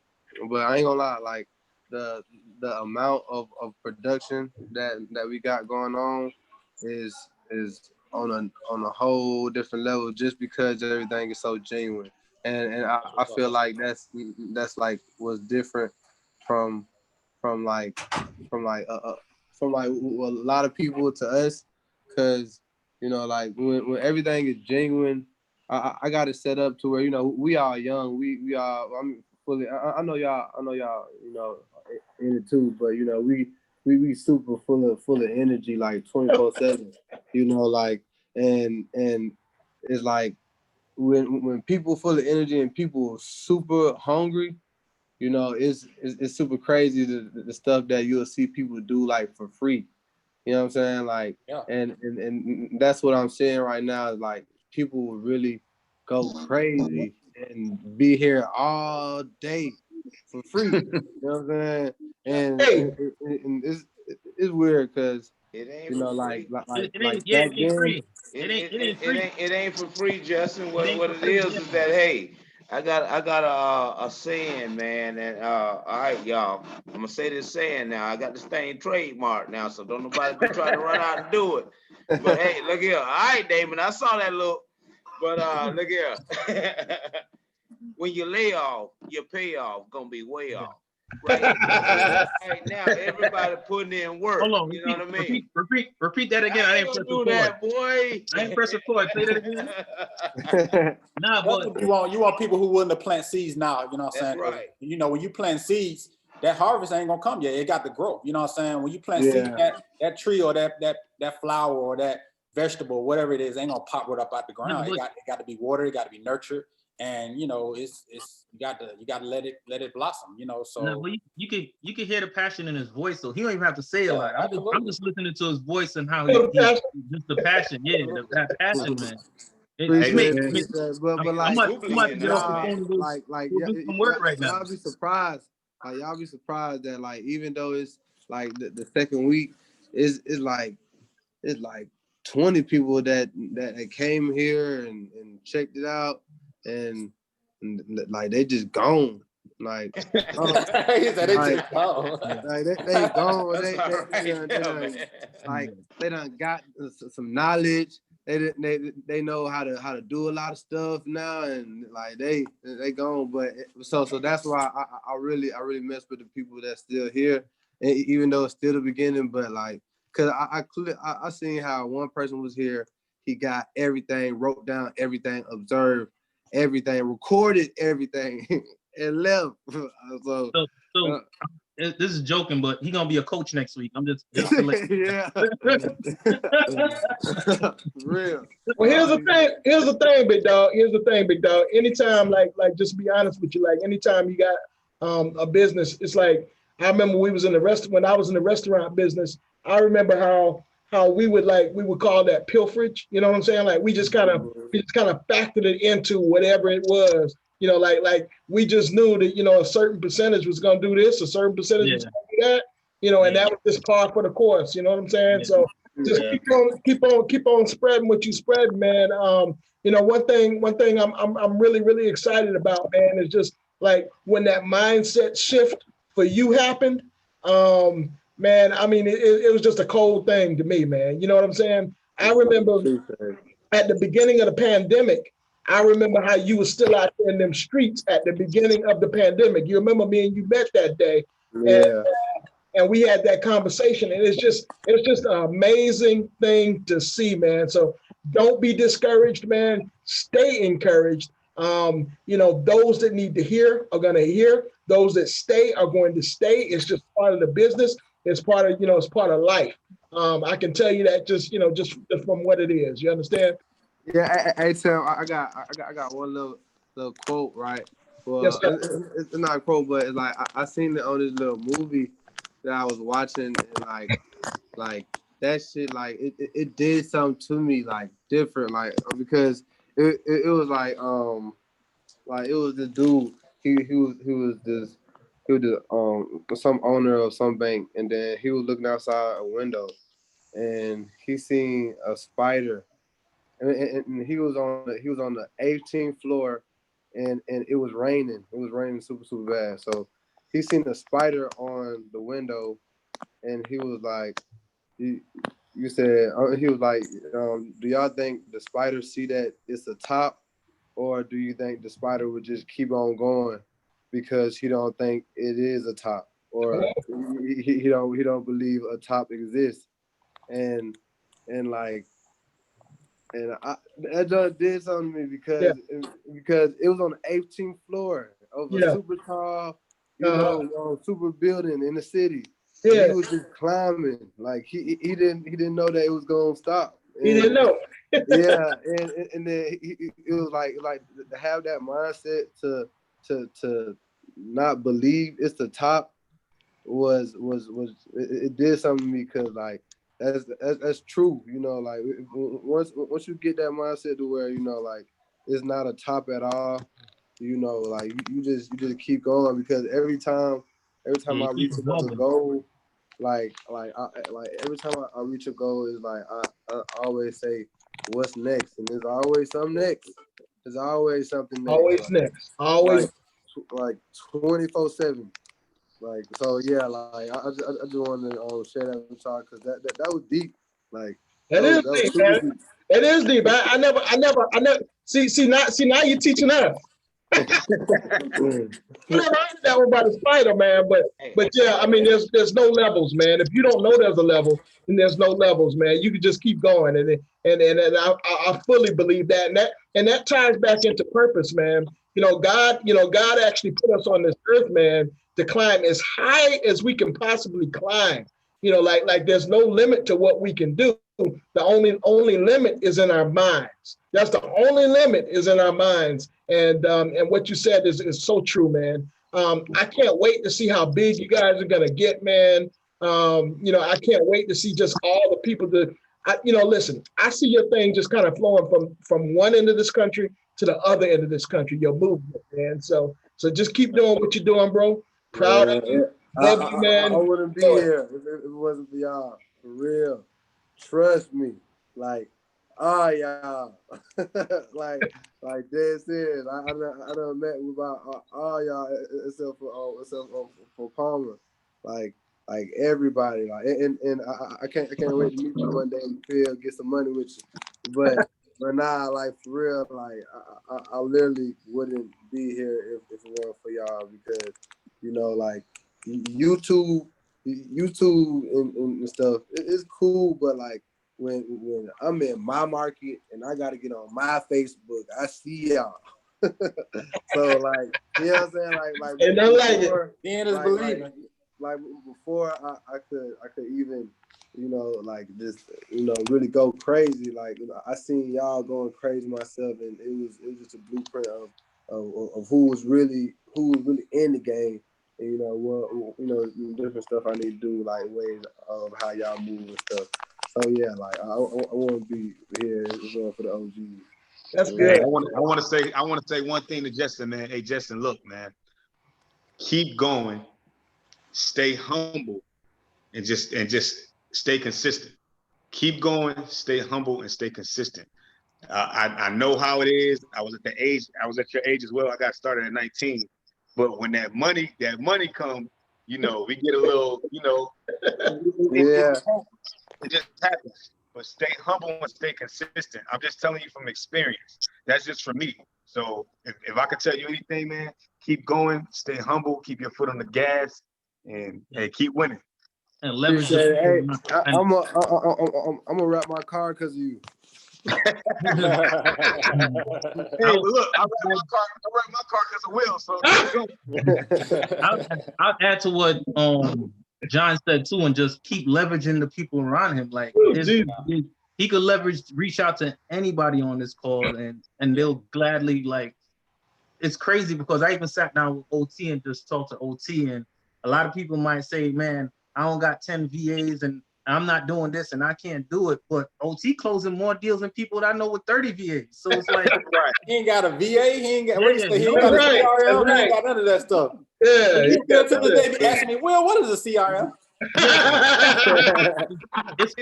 ain't gonna lie, like the amount of production that we got going on is on a whole different level, just because everything is so genuine, and I feel like that's like what's different from like a lot of people to us, because you know, like when everything is genuine, I got it set up to where, you know, we are young, we are, I'm fully, I know y'all, you know, in it too, but you know, we super full of energy, like 24/7, you know, like, and it's like when people full of energy and people super hungry, you know, it's super crazy the stuff that you'll see people do like for free. You know what I'm saying? Like, Yeah. And that's what I'm saying right now is like people will really go crazy and be here all day for free. You know what I'm saying? And, and it's weird because, It ain't you know, for like free. back then. It ain't for free, Justin. What it is that, hey, I got a saying, man, and all right, y'all. I'm gonna say this saying now. I got this thing trademarked now, so don't nobody be trying to run out and do it. But hey, look here. All right, Damon, I saw that look. But look here. When you lay off, your payoff gonna be way off. Right, right now, everybody putting in work. Hold on, You know what I mean? repeat that again. I I ain't ain't press gonna do record. that, boy. I ain't press record. Say that again. Nah, That's but what you want people who willing to plant seeds now, you know what I'm saying? That's right. You know, when you plant seeds, that harvest ain't gonna come yet. It got to grow. You know what I'm saying? When you plant seeds, that tree or that flower or that vegetable, whatever it is, ain't gonna pop right up out the ground. No, It got to be watered, it got to be nurtured. And you know, it's you got to let it blossom, you know. So no, but you can hear the passion in his voice, so he don't even have to say a Yeah, lot. I'm absolutely. just listening to his voice and how Feel the he passion? just the passion, that passion, man. Appreciate It makes- that. But I'm like, about to get off the nah, phone and go do some work right now. y'all be surprised. Like y'all be surprised that like even though it's like the second week, it's like 20 people that came here and checked it out and like they just gone. Like, he said they like, just go. like they gone. That's all right. They Yeah, done, man. like they done got some knowledge. They know how to do a lot of stuff now, and like they gone. But so that's why I really mess with the people that's still here, and even though it's still the beginning. But like, cause I seen how one person was here, he got everything, wrote down everything, observed everything, recorded everything, and left. So This is joking, but he gonna be a coach next week. I'm just to let yeah, real. Well, here's the thing, big dog. Anytime, like, just to be honest with you, like, anytime you got a business, it's like, I remember when I was in the restaurant business, I remember how we would call that pilferage. You know what I'm saying? Like, we just kind of factored it into whatever it was. You know, like we just knew that, you know, a certain percentage was going to do this, a certain percentage was going to do that, you know, and that was just par for the course. You know what I'm saying? Yeah. So just keep on spreading what you spread, man. You know, one thing I'm really excited about, man, is just like when that mindset shift for you happened. Man, I mean, it was just a cold thing to me, man. You know what I'm saying? I remember at the beginning of the pandemic, I remember how you were still out there in them streets at the beginning of the pandemic. You remember me and you met that day. Yeah. And we had that conversation, and it's just an amazing thing to see, man. So don't be discouraged, man. Stay encouraged. You know, those that need to hear are going to hear. Those that stay are going to stay. It's just part of the business. It's part of, it's part of life. I can tell you that just from what it is. You understand? Yeah, hey Sam, I got one little quote, right? Well, Yes, sir. it's not a quote, but it's like I seen it on this little movie that I was watching, and like that shit, like it did something to me, like different, like because it was like it was this dude, he was some owner of some bank, and then he was looking outside a window, and he seen a spider. And he was on the 18th floor, and it was raining. It was raining super bad. So he seen a spider on the window, and he was like, he was like, do y'all think the spider see that it's a top, or do you think the spider would just keep on going because he don't think it is a top, or he don't believe a top exists, and like. And that just did something to me because it was on the 18th floor of a super tall, super building in the city. Yeah. He was just climbing, like he didn't know that it was gonna stop. And, he didn't know. Yeah, and then it was like to have that mindset to not believe it's the top was it did something to me, because like. That's true, like once you get that mindset to where, like it's not a top at all, like you just keep going, because every time I reach another goal, like every time I reach a goal, is like I always say, what's next? And there's always something next. There's always something next. Always next. Always. Like 24/7. Like, so yeah, like I just wanted to share that with y'all because that was deep. Like That is was deep, super man. deep. It is deep. I never see now you're teaching us. I never heard that one about the spider, man. But yeah, I mean, there's no levels, man. If you don't know there's a level, then there's no levels, man. You can just keep going, and I fully believe that, and that ties back into purpose, man. God actually put us on this earth, man, to climb as high as we can possibly climb. Like there's no limit to what we can do. The only limit is in our minds. That's the only limit is in our minds. And what you said is so true, man. I can't wait to see how big you guys are gonna get, man. I can't wait to see just all the people that. Listen, I see your thing just kind of flowing from one end of this country to the other end of this country. Your movement, man. So just keep doing what you're doing, bro. Proud of you. Love you, man. I wouldn't be here if it wasn't for y'all. For real. Trust me. Like, y'all. like dead serious. I done met with about all y'all except for Palmer. Like everybody. Like and I can't wait to meet you one day in the field, get some money with you. But nah, like for real, like I literally wouldn't be here if it weren't for y'all because like YouTube and stuff, it's cool, but like when I'm in my market and I gotta get on my Facebook, I see y'all. So like, you know what I'm saying? Like and don't like it. Seeing is believing. Like before I could even like just really go crazy. Like I seen y'all going crazy myself, and it was just a blueprint of who was really in the game. And, different stuff I need to do, like ways of how y'all move and stuff. So yeah, like I want to be here as well for the OGs. That's good. I want to say one thing to Justin, man. Hey, Justin, look, man, keep going, stay humble, and just stay consistent. Keep going, stay humble, and stay consistent. I know how it is. I was at your age as well. I got started at 19. But when that money comes, we get a little, Yeah. It just happens. But stay humble and stay consistent. I'm just telling you from experience. That's just for me. So if I could tell you anything, man, keep going, stay humble, keep your foot on the gas, and keep winning. And leverage. Hey, I'm gonna wrap my car because of you. Hey, look, I wrecked my car because of Will. So I'll add to what John said too, and just keep leveraging the people around him. Like he could reach out to anybody on this call, and they'll gladly like. It's crazy because I even sat down with OT and just talked to OT, and a lot of people might say, "Man, I don't got 10 VAs and I'm not doing this and I can't do it." But OT closing more deals than people that I know with 30 VAs. So it's like, right. He ain't got a VA. He ain't got He ain't got a CRM. He ain't got none of that stuff. Yeah. He still to this day be asking me, "Well, what is a CRM?"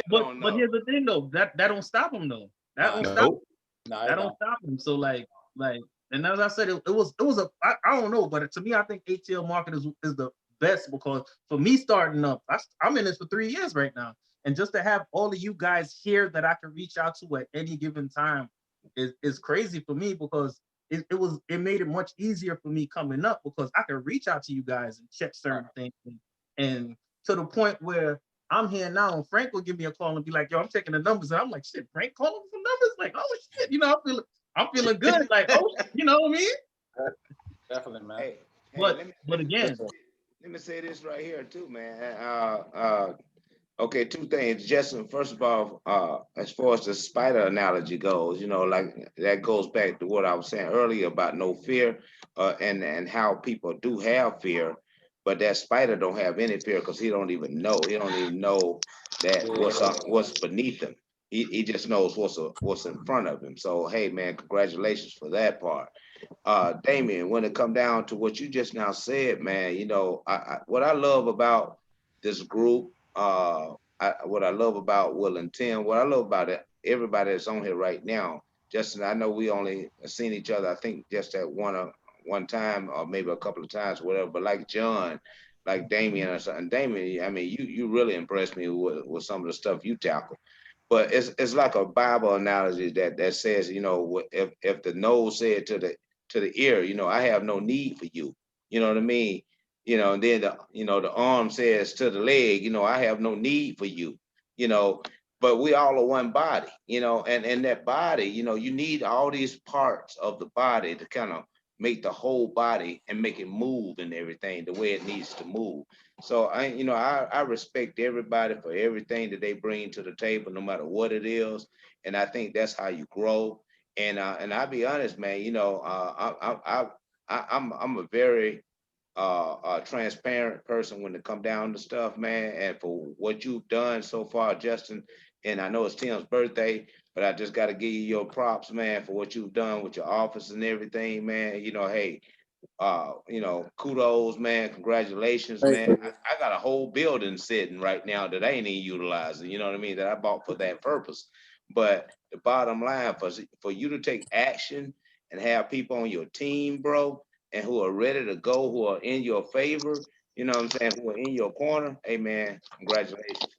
But here's the thing though, that don't stop him though. That don't stop him. So like, and as I said, it was I don't know, but to me, I think ATL market is the best because for me starting up, I'm in this for 3 years right now, and just to have all of you guys here that I can reach out to at any given time is crazy for me because it made it much easier for me coming up because I can reach out to you guys and check certain things and to the point where I'm here now and Frank will give me a call and be like, "Yo, I'm checking the numbers," and I'm like, "Shit, Frank calling some numbers?" Like, "Oh shit," I'm feeling good. Like, "Oh, you know what I mean?" Definitely, man. Hey, but again, let me say this right here too, man. Okay, two things. Justin, first of all, as far as the spider analogy goes, like that goes back to what I was saying earlier about no fear, and how people do have fear, but that spider don't have any fear because he don't even know. He don't even know that what's beneath him. He just knows what's in front of him. So hey, man, congratulations for that part. Damien, when it come down to what you just now said, man, what I love about this group, what I love about Will and Tim, what I love about it, everybody that's on here right now, Justin, I know we only seen each other, I think just at one time or maybe a couple of times, whatever. But like John, like Damien or something, Damien, I mean, you really impressed me with some of the stuff you tackle. But it's like a Bible analogy that says, you know, if the nose said to the ear, you know, I have no need for you. You know what I mean? You know, and then the arm says to the leg, you know, I have no need for you. You know, but we all are one body, you know, and that body, you know, you need all these parts of the body to kind of make the whole body and make it move and everything the way it needs to move. So I respect everybody for everything that they bring to the table, no matter what it is. And I think that's how you grow. And I'll be honest, man, you know, I'm a very transparent person when it come down to stuff, man. And for what you've done so far, Justin, and I know it's Tim's birthday, but I just got to give you your props, man, for what you've done with your office and everything, man. You know, hey, kudos, man. Congratulations, man. I got a whole building sitting right now that I ain't even utilizing, you know what I mean, that I bought for that purpose. But the bottom line, for you to take action and have people on your team, bro, and who are ready to go, who are in your favor, you know what I'm saying, who are in your corner, hey, man, congratulations.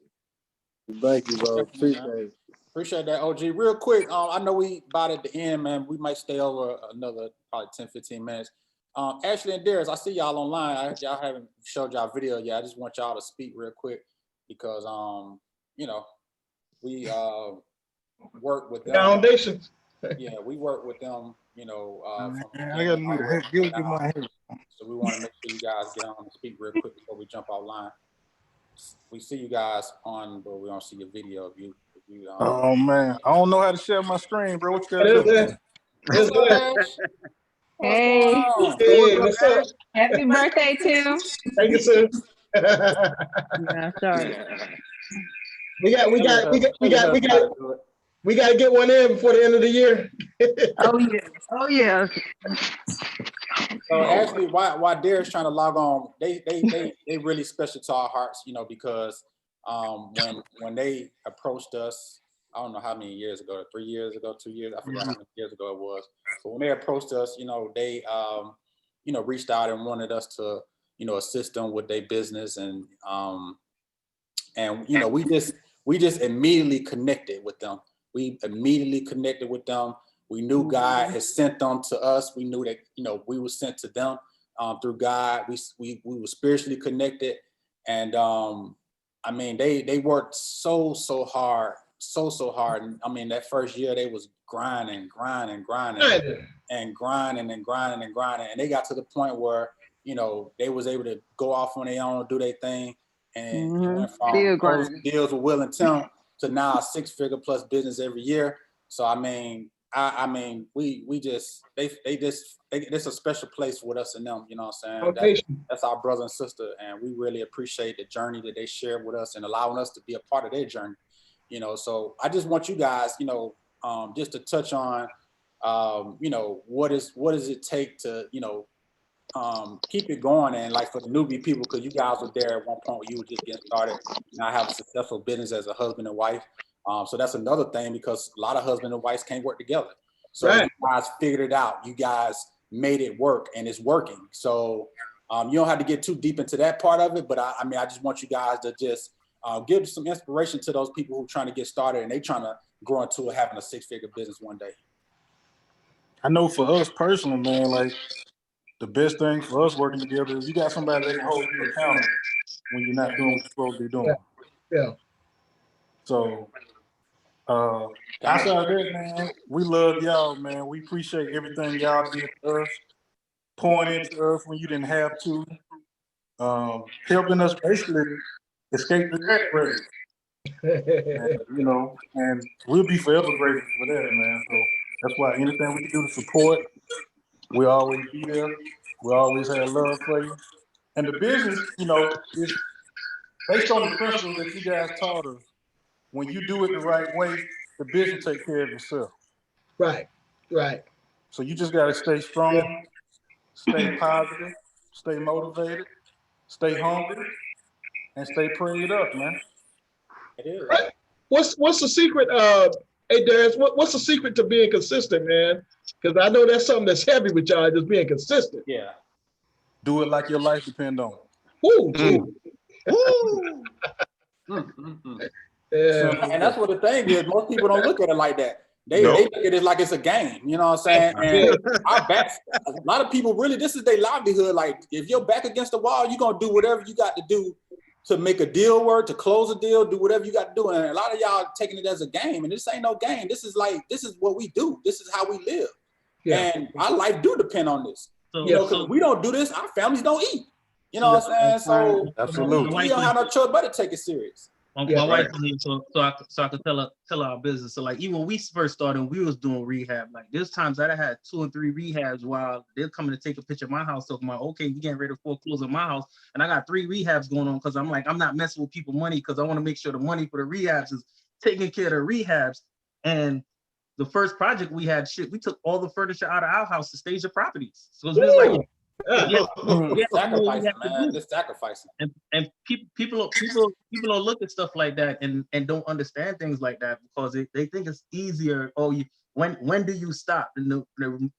Thank you, bro. Definitely, Appreciate man. it. Appreciate that, OG. Real quick, I know we about at the end, man. We might stay over another probably 10, 15 minutes. Ashley and Darius, I see y'all online. Y'all haven't showed y'all video yet. I just want y'all to speak real quick because, you know, we work with them. Foundations. Yeah, we work with them, you know. I got to get my head. So we want to make sure you guys get on and speak real quick before we jump offline. We see you guys on, but we don't see your video of you. Oh man, I don't know how to share my screen, bro. What you It gotta is do? there. It's there. Hey, Hey, what's up? happy birthday, Tim. Thank you, sir. Yeah, sorry. we got to get one in before the end of the year. Oh yeah. Oh yeah. So actually, why Darius trying to log on, they really special to our hearts, you know, because when they approached us, I don't know how many years ago, 3 years ago, 2 years, I forgot how many years ago it was. But when they approached us, you know, they reached out and wanted us to, you know, assist them with their business, and you know, we just immediately connected with them. We immediately connected with them. We knew God had sent them to us. We knew that, you know, we were sent to them through God. We were spiritually connected, and I mean, they worked so hard, so hard. And I mean, that first year they was grinding, and they got to the point where, you know, they was able to go off on their own, do their thing, and went from closing deals with Will and Tim to now a 6-figure plus business every year. So I mean, it's a special place with us and them, you know what I'm saying? That's our brother and sister, and we really appreciate the journey that they shared with us and allowing us to be a part of their journey, you know. So I just want you guys, you know, just to touch on, you know, what does it take to, you know, keep it going, and like for the newbie people, because you guys were there at one point where you were just getting started, now have a successful business as a husband and wife. So that's another thing, because a lot of husband and wives can't work together. So you guys figured it out. You guys made it work, and it's working. So you don't have to get too deep into that part of it, but I mean, I just want you guys to just give some inspiration to those people who are trying to get started and they trying to grow into having a 6-figure business one day. I know for us personally, man, like the best thing for us working together is you got somebody that can hold you accountable when you're not doing what you're supposed to be doing. Yeah. So outside of that, man, we love y'all, man. We appreciate everything y'all did for us, pouring into us when you didn't have to, helping us basically escape the rat race. And, you know, and we'll be forever grateful for that, man. So that's why anything we can do to support, we always be there. We always have love for you. And the business, you know, is based on the principles that you guys taught us. When you do it the right way, the business take care of itself. Right. So you just got to stay strong, stay positive, stay motivated, stay hungry, and stay prayed up, man. It is. Right. What's the secret? Hey, Darius, what's the secret to being consistent, man? Because I know that's something that's heavy with y'all, just being consistent. Yeah. Do it like your life depends on it. Woo, Woo. yeah. And that's what the thing is. Most people don't look at it like that. They Nope. look at it like it's a game. You know what I'm saying? And our backs, a lot of people really, this is their livelihood. Like if you're back against the wall, you're gonna do whatever you got to do to make a deal work, to close a deal, do whatever you got to do. And a lot of y'all taking it as a game, and this ain't no game. This is what we do. This is how we live. Yeah. And our life do depend on this. So, You know, because we don't do this, our families don't eat. You know what I'm saying? So Absolutely. we don't have no choice but to take it serious. My Yeah, wife, so I could tell our business. So like even when we first started, we was doing rehab. Like there's times that I had 2 and 3 rehabs while they're coming to take a picture of my house. So I'm like, okay, we getting ready to foreclose on my house, and I got 3 rehabs going on because I'm like, I'm not messing with people money because I want to make sure the money for the rehabs is taking care of the rehabs. And the first project we had, we took all the furniture out of our house to stage the properties. So it was like. Sacrificing, man. Just sacrificing. And people don't look at stuff like that and don't understand things like that because they think it's easier. Oh, when do you stop? And the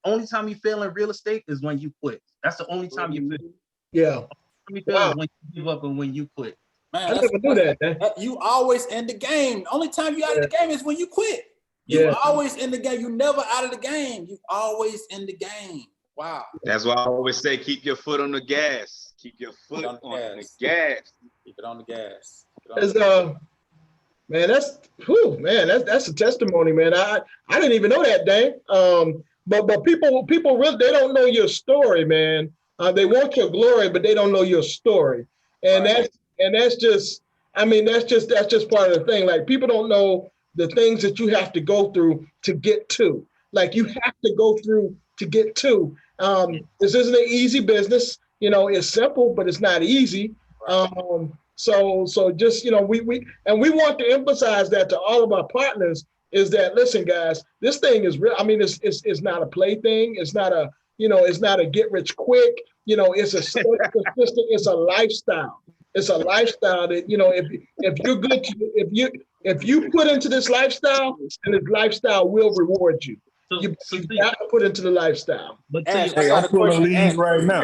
only time you fail in real estate is when you quit. That's the only time you fail. Yeah. You fail is when you give up and when you quit. Man, I never knew that, man. You always in the game. The only time you out of the game is when you quit. Yeah. You always in the game. You never out of the game. You always in the game. Wow. That's why I always say, keep your foot on the gas. Keep your foot on the gas. Keep it on the gas. Man, that's a testimony, man. I didn't even know that, Dane. But people really, they don't know your story, man. They want your glory, but they don't know your story, and that's just part of the thing. Like people don't know the things that you have to go through to get to. Like you have to go through to get to. This isn't an easy business. You know, it's simple, but it's not easy. So just, you know, we want to emphasize that to all of our partners is that, listen, guys, this thing is real. I mean, it's not a plaything. It's not a get rich quick. You know, it's consistent. It's a lifestyle. It's a lifestyle that, you know, if you're good, if you put into this lifestyle, and this lifestyle will reward you. You got to put into the lifestyle. But Ashley, I got a question right now.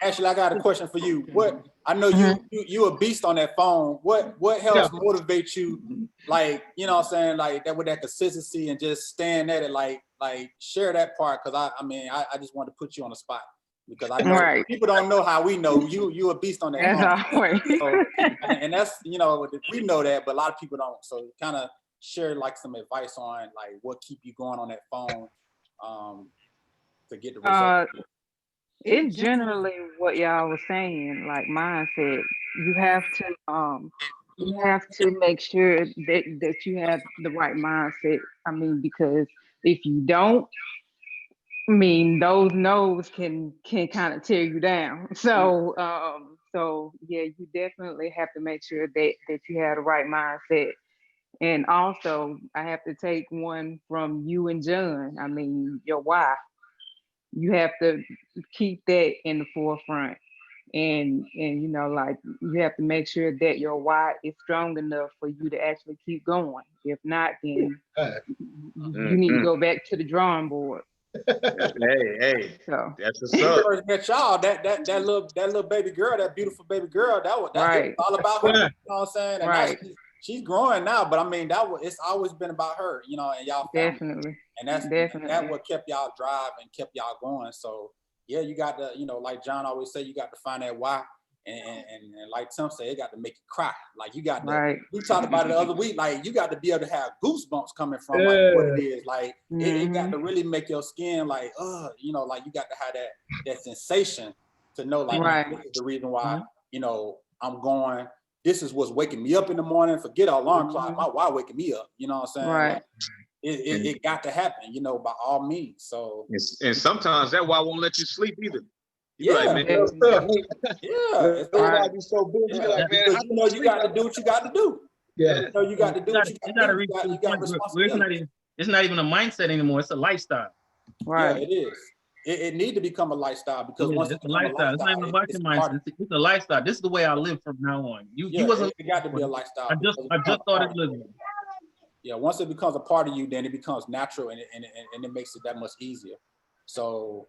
Ashley, I got a question for you. What I know you a beast on that phone. What helps motivate you? Like, you know what I'm saying? Like that with that consistency and just staying at it, like share that part. Cause I just want to put you on the spot because I know people don't know how we know you a beast on that phone. So, and that's, you know, we know that, but a lot of people don't. So kind of share like some advice on like what keep you going on that phone to get the result. It's generally what y'all was saying, like mindset. You have to make sure that you have the right mindset. I mean, because if you don't, I mean, those no's can kind of tear you down. So yeah, you definitely have to make sure that you have the right mindset. And also, I have to take one from you and John. I mean, your why. You have to keep that in the forefront. And you know, like you have to make sure that your why is strong enough for you to actually keep going. If not, then you need to go back to the drawing board. Hey, so that's what's up. First met y'all, that little baby girl, that beautiful baby girl, that was all about her. You know what I'm saying? And right. She's growing now, but I mean it's always been about her, you know, and y'all family. Definitely. And that's what kept y'all drive and kept y'all going. So yeah, you got to, you know, like John always say, you got to find that why. And like Tim said, it got to make you cry. Like you got to, we talked about it the other week, like you got to be able to have goosebumps coming from like what it is. Like it got to really make your skin like, you know, like you got to have that sensation to know like this is the reason why, you know, I'm going, this is what's waking me up in the morning. Forget our alarm clock, my why waking me up. You know what I'm saying? Right. Like, it got to happen, you know, by all means. So and sometimes that why won't let you sleep either. Yeah, like, man, it's why be so busy. Like, man, you know, you got to do what you got to do. Yeah, you know, you got to do what you got to do. You got responsibility. It's not even a mindset anymore. It's a lifestyle. Right. Yeah, it is. It need to become a lifestyle because once it's a lifestyle. It's not even about your mindset. It's a lifestyle. This is the way I live from now on. You wasn't. It got to be a lifestyle. I just started living. Yeah, once it becomes a part of you, then it becomes natural, and it makes it that much easier. So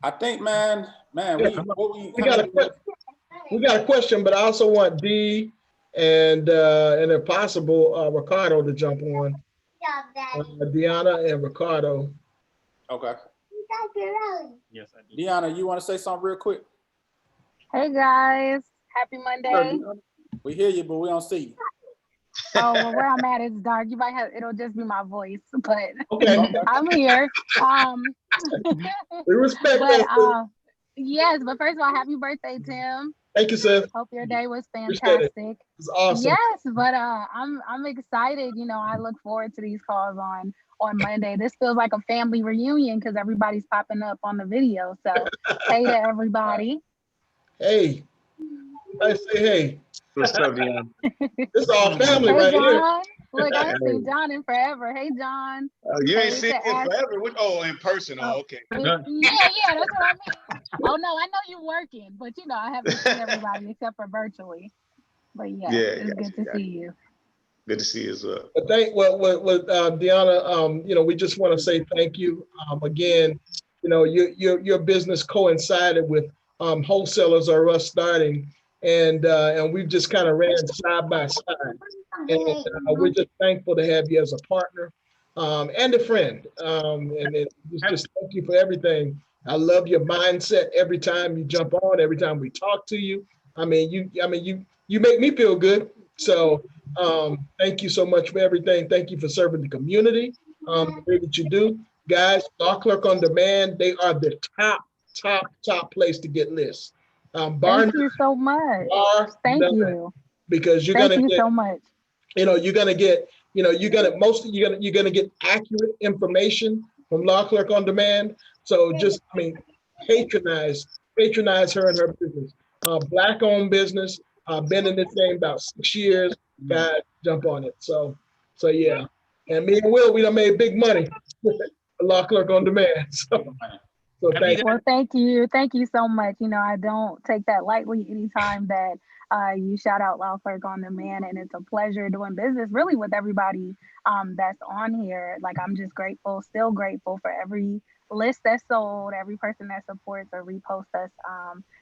I think, man, Yeah, we we got a question, but I also want D and if possible, Ricardo to jump on. Deanna and Ricardo. Okay. Yes, I do. Deanna, you want to say something real quick? Hey guys, happy Monday. We hear you, but we don't see you. Oh, well, where I'm at is dark. You might have, it'll just be my voice, but Okay. I'm here. We respect But that. yes, but first of all, happy birthday, Tim. Thank you, sis. Hope your day was Appreciate it. fantastic. It's awesome. Yes, but I'm excited. You know, I look forward to these calls on Monday. This feels like a family reunion because everybody's popping up on the video. So hey to everybody. Hey, I say hey. What's up, Deanna? This is all family Hey right here. John. Look, I haven't seen John in forever. Hey John. You ain't Hey seen to it Ash- forever. Oh, in person. Oh, okay. Yeah, that's what I mean. Oh no, I know you're working, but you know I haven't seen everybody except for virtually. But yeah, it's good to see you. Good to see you as well. But Deanna, you know, we just want to say thank you. Again, you know, your business coincided with Wholesalers Are Us starting, and we've just kind of ran side by side. And we're just thankful to have you as a partner and a friend. And just thank you for everything. I love your mindset every time you jump on, every time we talk to you. I mean, you make me feel good. So thank you so much for everything. Thank you for serving the community, the way that you do. Guys, Law Clerk on Demand, they are the top place to get lists. Thank you so much. Thank you. Because you're Thank gonna you get so much. you know, you're gonna get accurate information from Law Clerk on Demand. So just, I mean, patronize her and her business. Black-owned business. Been in this game about 6 years. Guys, jump on it. So yeah. And me and Will, we done made big money. Law Clerk on Demand. So thank you. Well, thank you so much. You know, I don't take that lightly anytime that you shout out Law Clerk on Demand, and it's a pleasure doing business really with everybody that's on here. Like, I'm just grateful, still grateful for every list that's sold, every person that supports or reposts us,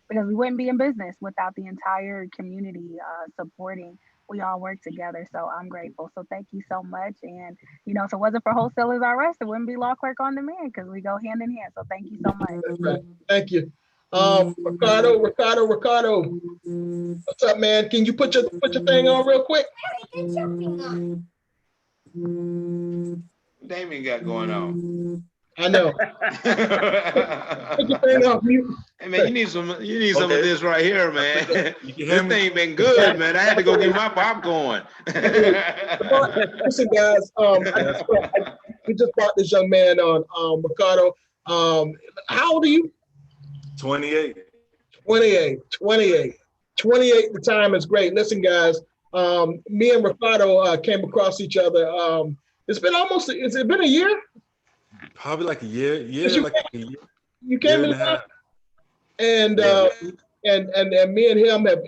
because we wouldn't be in business without the entire community supporting. We all work together, so I'm grateful. So thank you so much. And you know, if it wasn't for Wholesalers Are Us, it wouldn't be Law Clerk on Demand because we go hand in hand. So thank you so much. Right. Thank you. Ricardo, what's up, man? Can you put your thing on real quick? Damien got going on. I know. Put your thing off mute. Hey man, you need some of this right here, man. This thing been good, man. I had to go get my popcorn. Listen, guys, we just brought this young man on, Ricardo. How old are you? 28. 28. The time is great. Listen, guys, me and Ricardo came across each other. It's been has it been a year? Probably like a year. Yeah, like a year. You came in, and me and him have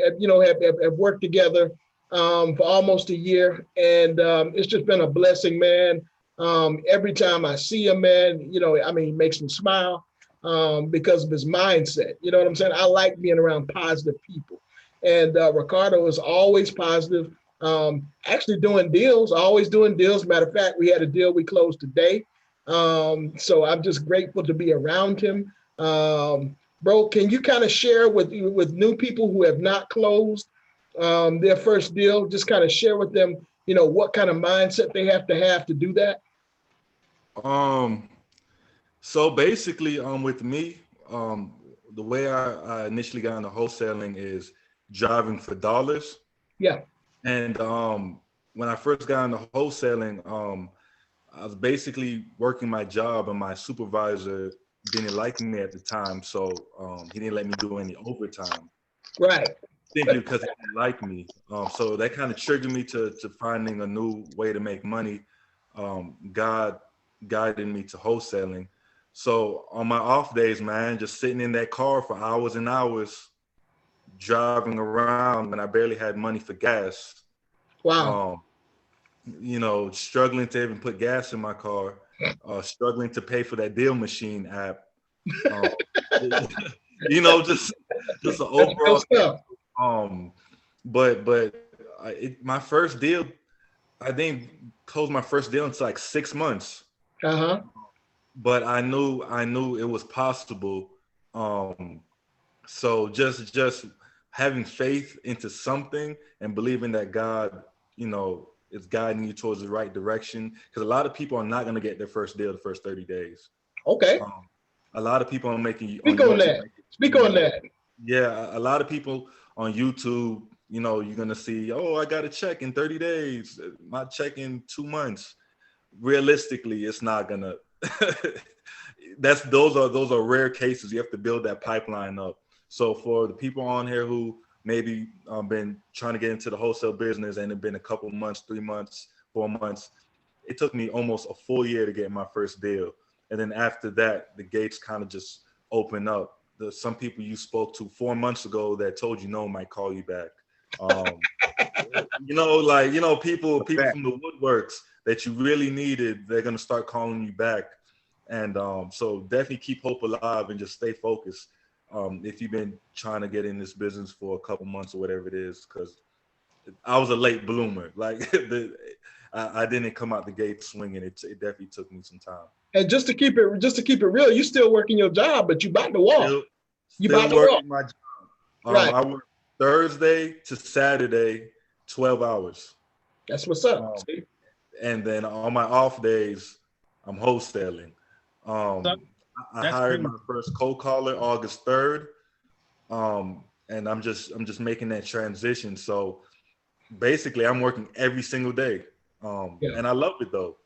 worked together for almost a year, and it's just been a blessing, man. Every time I see him, man, you know, I mean, he makes me smile because of his mindset. You know what I'm saying? I like being around positive people, and Ricardo is always positive. Actually doing deals, always doing deals. Matter of fact, we had a deal we closed today. So I'm just grateful to be around him. Bro, can you kind of share with new people who have not closed their first deal, just kind of share with them, you know, what kind of mindset they have to do that? So basically, with me, the way I initially got into wholesaling is driving for dollars. Yeah. And when I first got into wholesaling, I was basically working my job, and my supervisor didn't like me at the time, so he didn't let me do any overtime. Right. Simply because he didn't like me. So that kind of triggered me to finding a new way to make money. God guided me to wholesaling. So on my off days, man, just sitting in that car for hours and hours, driving around when I barely had money for gas. Wow. you know, struggling to even put gas in my car, struggling to pay for that deal machine app. You know, just an overall stuff. But my first deal, I didn't close my first deal until like 6 months. But I knew it was possible. So just having faith into something and believing that God, you know, is guiding you towards the right direction. Because a lot of people are not going to get their first deal the first 30 days. Okay. A lot of people are making. Speak on that. Speak on that. Yeah, a lot of people on YouTube, you know, you're gonna see, oh, I got a check in 30 days, my check in 2 months. Realistically, it's not gonna. Those are rare cases. You have to build that pipeline up. So for the people on here who maybe been trying to get into the wholesale business and it's been a couple months, 3 months, 4 months, it took me almost a full year to get my first deal. And then after that, the gates kind of just open up. Some people you spoke to 4 months ago that told you no might call you back. You know, like, you know, people from the woodworks that you really needed, they're gonna start calling you back. And so definitely keep hope alive and just stay focused. If you've been trying to get in this business for a couple months or whatever it is, because I was a late bloomer. Like I didn't come out the gate swinging. It definitely took me some time. And just to keep it real, you still working your job, but you about to walk. Still working my job. Right. I work Thursday to Saturday, 12 hours. That's what's up. And then on my off days, I'm wholesaling. I hired my first cold caller August 3rd. And I'm just making that transition. So basically I'm working every single day. And I love it though.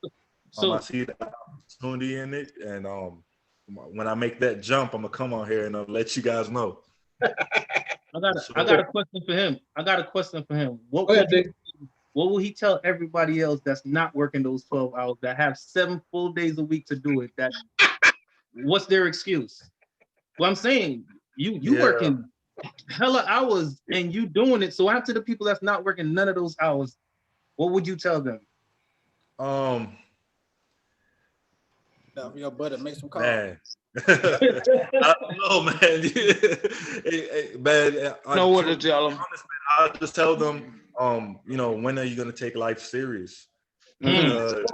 I see the opportunity in it, and when I make that jump, I'm gonna come on here and I'll let you guys know. I got a question for him. What will he tell everybody else that's not working those 12 hours, that have 7 full days a week to do it? What's their excuse? Well, I'm saying you working hella hours and you doing it. So after the people that's not working none of those hours, what would you tell them? Your buddy make some calls. Man. I don't know, man. Man, know what to tell them. Honest, man, I'll just tell them, you know, when are you gonna take life serious? Because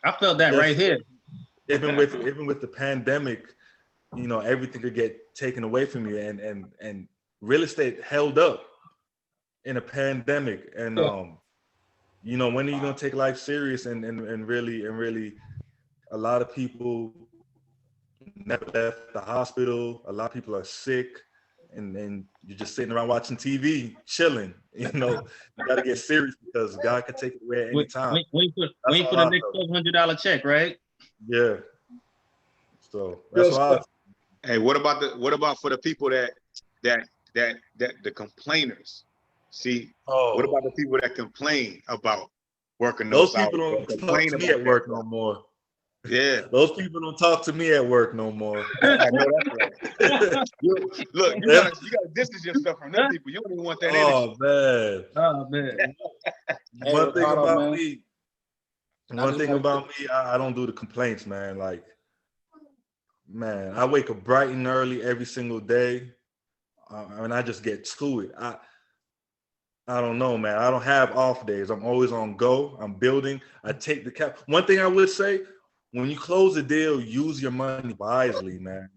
I felt that right here. Even with the pandemic, you know, everything could get taken away from you, and real estate held up in a pandemic, and you know, when are you gonna take life serious and really a lot of people never left the hospital. A lot of people are sick, and you're just sitting around watching TV, chilling. You know, you gotta get serious because God can take it away at any time. Wait for the next $1,200 check, right? Yeah. So that's why. Hey, what about for the people that the complainers? See, what about the people that complain about working those hours? people don't talk to me at work no more. Yeah, those people don't talk to me at work no more. I know that's right. Look, you gotta distance yourself from them people. You don't even want that energy. Oh man. One thing about me, I don't do the complaints, man. Like, man, I wake up bright and early every single day, and I just get to it. I don't know, man. I don't have off days. I'm always on go. I'm building. I take the cap. One thing I would say, when you close a deal, use your money wisely, man.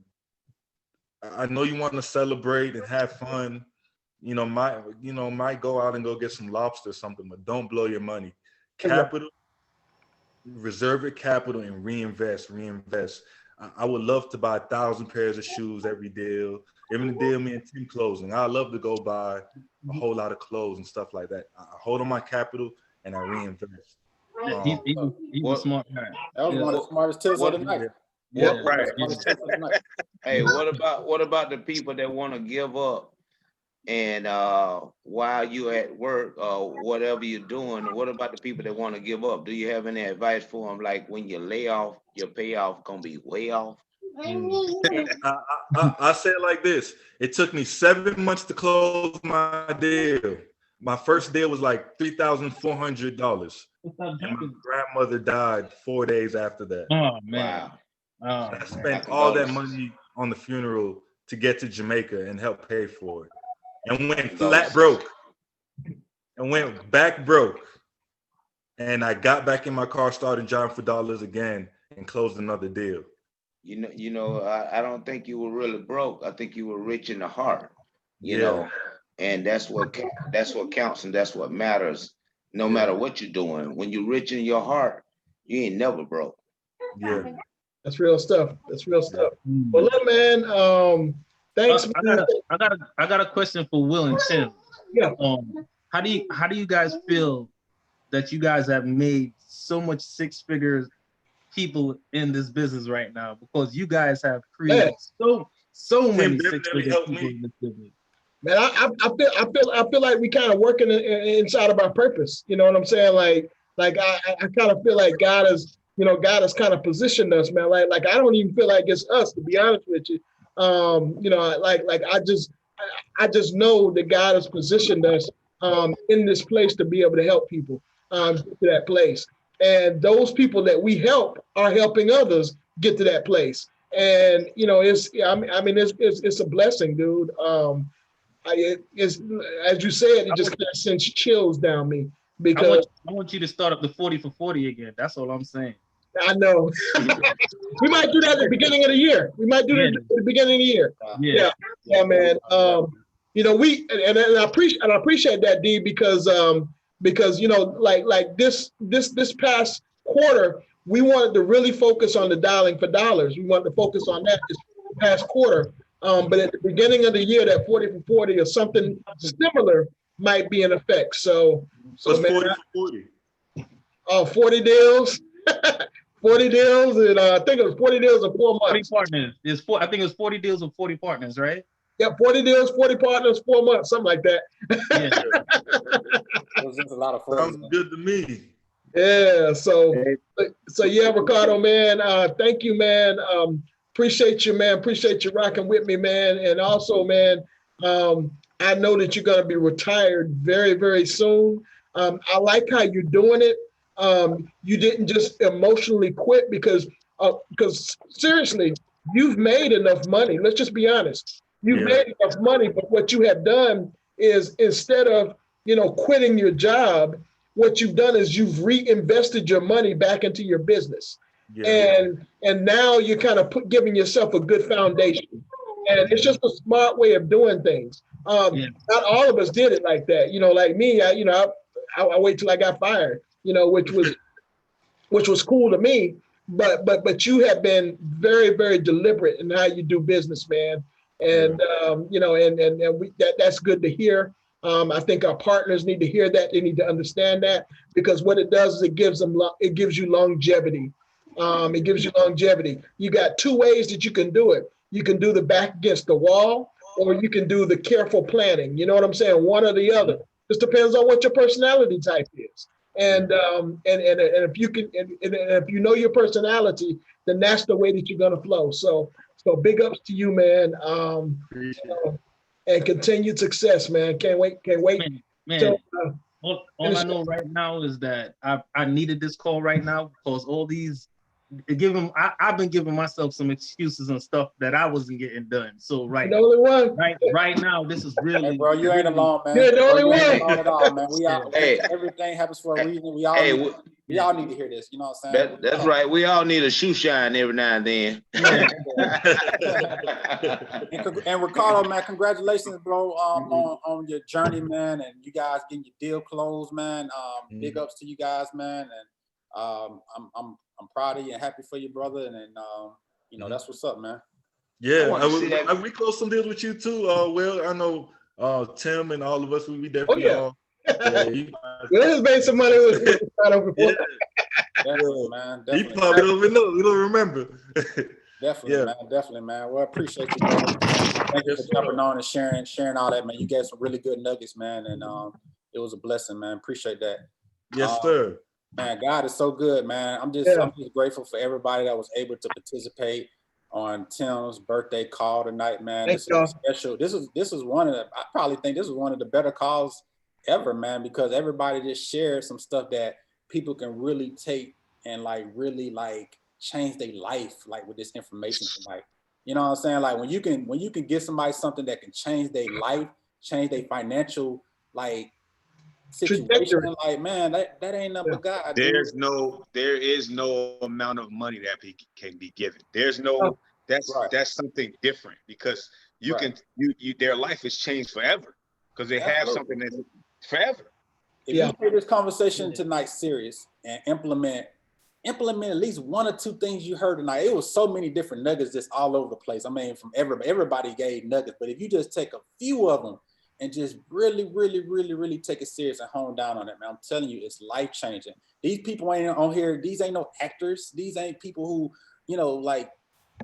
I know you want to celebrate and have fun. Might go out and go get some lobster or something, but don't blow your money. Capital, reserve your capital and reinvest. I would love to buy 1,000 pairs of shoes every deal. Even the deal me and Tim closing. I love to go buy a whole lot of clothes and stuff like that. I hold on my capital and I reinvest. He's a smart guy. That was one of the smartest tips of the night. Yeah, right. Hey, what about the people that want to give up and while you at work or whatever you're doing? What about the people that want to give up? Do you have any advice for them? Like when you lay off, your payoff gonna be way off. I say it like this. It took me 7 months to close my deal. my first deal was like $3,400. And my grandmother died 4 days after that. Oh man. Wow. Oh, I spent all that money on the funeral to get to Jamaica and help pay for it. And went flat broke. And went back broke. And I got back in my car, started driving for dollars again, and closed another deal. I don't think you were really broke. I think you were rich in the heart, you know, and that's what counts and that's what matters. No matter what you're doing, when you're rich in your heart, you ain't never broke. Yeah. That's real stuff. That's real stuff. Well, look, man. Thanks. I got a question for Will and Tim. Yeah. How do you guys feel that you guys have made so much six-figure people in this business right now? Because you guys have created so many six-figure people in this business. Man, I feel like we kind of working inside of our purpose. You know what I'm saying? Like I kind of feel like God has kind of positioned us, man. Like I don't even feel like it's us, to be honest with you. I just know that God has positioned us in this place to be able to help people get to that place. And those people that we help are helping others get to that place. And it's a blessing, dude. It's, as you said, it just kind of sends chills down me because I want you to start up the 40 for 40 again. That's all I'm saying. I know. We might do that at the beginning of the year. We might do that at the beginning of the year. Yeah, man. I appreciate that, D, because like this past quarter, we wanted to really focus on the dialing for dollars. We wanted to focus on that this past quarter. But at the beginning of the year, that 40 for 40 or something similar might be in effect. So man, 40 for 40. 40 deals. 40 deals, and I think it was 40 deals in 4 months. 40 partners. I think it was 40 deals with 40 partners, right? Yeah, 40 deals, 40 partners, 4 months, something like that. It was just a lot of fun. Sounds good to me. Yeah, so yeah, Ricardo, man, thank you, man. Appreciate you, man. Appreciate you rocking with me, man. And also, man, I know that you're going to be retired very, very soon. I like how you're doing it. You didn't just emotionally quit because seriously, you've made enough money. Let's just be honest. You've made enough money, but what you have done is instead of, quitting your job, what you've done is you've reinvested your money back into your business. And now you're kind of giving yourself a good foundation. And it's just a smart way of doing things. Not all of us did it like that. Like me, I wait till I got fired, which was cool to me. But you have been very, very deliberate in how you do business, man. And that's good to hear. I think our partners need to hear that. They need to understand that, because what it does is it gives you longevity. It gives you longevity. You got two ways that you can do it. You can do the back against the wall, or you can do the careful planning. You know what I'm saying? One or the other. Just depends on what your personality type is. And if you can, and if you know your personality, then that's the way that you're gonna flow. So big ups to you, man. And continued success, man. Can't wait. Man, So, all I know right now is that I needed this call right now, because all these I've been giving myself some excuses and stuff that I wasn't getting done. So right now, this is really. Hey, bro, you ain't alone, man. You're the only one. At all, man. Everything happens for a reason. We all need to hear this. You know what I'm saying? That's right. We all need a shoe shine every now and then. And Ricardo, man, congratulations, bro, on your journey, man, and you guys getting your deal closed, man. Big ups to you guys, man, and I'm proud of you and happy for you, brother, and that's what's up, man. Yeah, we closed some deals with you too, Will. I know Tim and all of us, we definitely Will has made some money with Ricardo before. Definitely, man. He probably don't even know. We don't remember. Definitely, man. Well, I appreciate you, brother. Thank you for jumping on and sharing all that, man. You gave some really good nuggets, man, and it was a blessing, man. Appreciate that. Yes, sir. Man, God is so good, man. I'm just grateful for everybody that was able to participate on Tim's birthday call tonight, man. This is special. This is one of the. I probably think this is one of the better calls ever, man, because everybody just shared some stuff that people can really take and like really like change their life like with this information tonight. You know what I'm saying? Like when you can give somebody something that can change their life, change their financial like situation, like man, that ain't nothing but God. There is no amount of money that can be given. There's no that's something different because you can their life is changed forever because they have something that's forever. If you take this conversation tonight serious and implement at least one or two things you heard tonight, it was so many different nuggets just all over the place. I mean, from everybody gave nuggets, but if you just take a few of them and just really take it serious and hone down on it, man, I'm telling you, it's life changing. These people ain't on here. These ain't no actors. These ain't people who, you know, like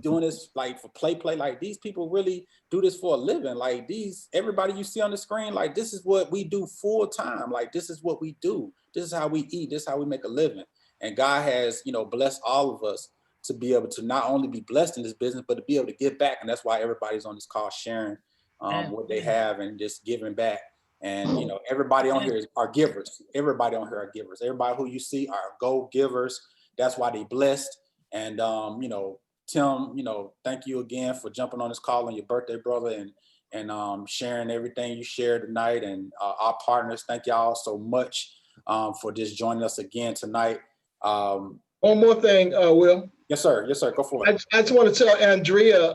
doing this like for play. Like these people really do this for a living. Like everybody you see on the screen, like this is what we do full time. Like this is what we do. This is how we eat. This is how we make a living. And God has, you know, blessed all of us to be able to not only be blessed in this business, but to be able to give back. And that's why everybody's on this call sharing what they have and just giving back. And, you know, everybody on here are givers. Everybody on here are givers. Everybody who you see are go givers. That's why they blessed. And, you know, Tim, you know, thank you again for jumping on this call on your birthday, brother, and sharing everything you shared tonight. And our partners, thank y'all so much for just joining us again tonight. One more thing, Will. Yes, sir. Yes, sir. Go for it. I just want to tell Andrea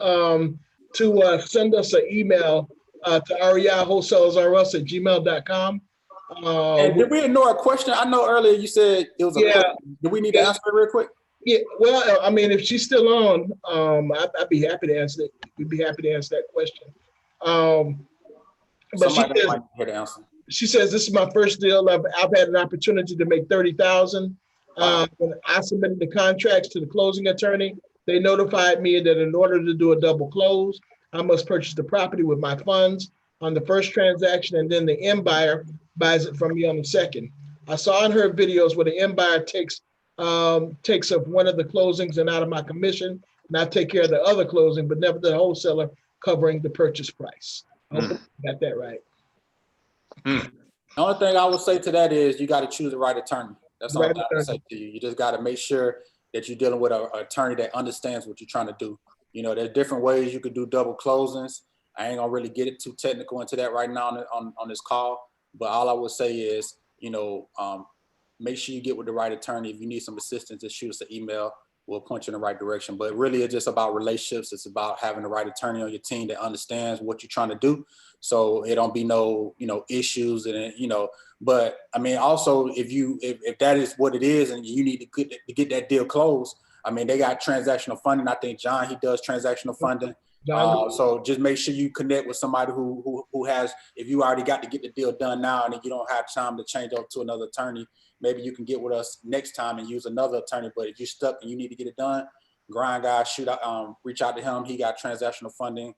to send us an email to reiwholesalersrus@gmail.com. And did we ignore a question? I know earlier you said it was a question. Do we need to answer it real quick? Yeah, well, I mean, if she's still on, I'd be happy to answer it. We'd be happy to answer that question. But she says, this is my first deal. I've had an opportunity to make $30,000. When I submitted the contracts to the closing attorney, they notified me that in order to do a double close, I must purchase the property with my funds on the first transaction, and then the end buyer buys it from me on the second. I saw in her videos where the end buyer takes of one of the closings and out of my commission, and I take care of the other closing, but never the wholesaler covering the purchase price. I hope I got that right. The only thing I would say to that is you got to choose the right attorney. That's all I got to say to you. You just got to make sure that you're dealing with an attorney that understands what you're trying to do. You know, there's different ways you could do double closings. I ain't gonna really get it too technical into that right now on this call, but all I would say is, you know, make sure you get with the right attorney. If you need some assistance, just shoot us an email. We'll point you in the right direction. But really, it's just about relationships. It's about having the right attorney on your team that understands what you're trying to do, so it don't be no, you know, issues and, you know. But I mean, also, if that is what it is, and you need to get that deal closed, I mean, they got transactional funding. I think John, he does transactional funding. So just make sure you connect with somebody who has, if you already got to get the deal done now and if you don't have time to change over to another attorney, maybe you can get with us next time and use another attorney. But if you're stuck and you need to get it done, Grind Guy, reach out to him. He got transactional funding,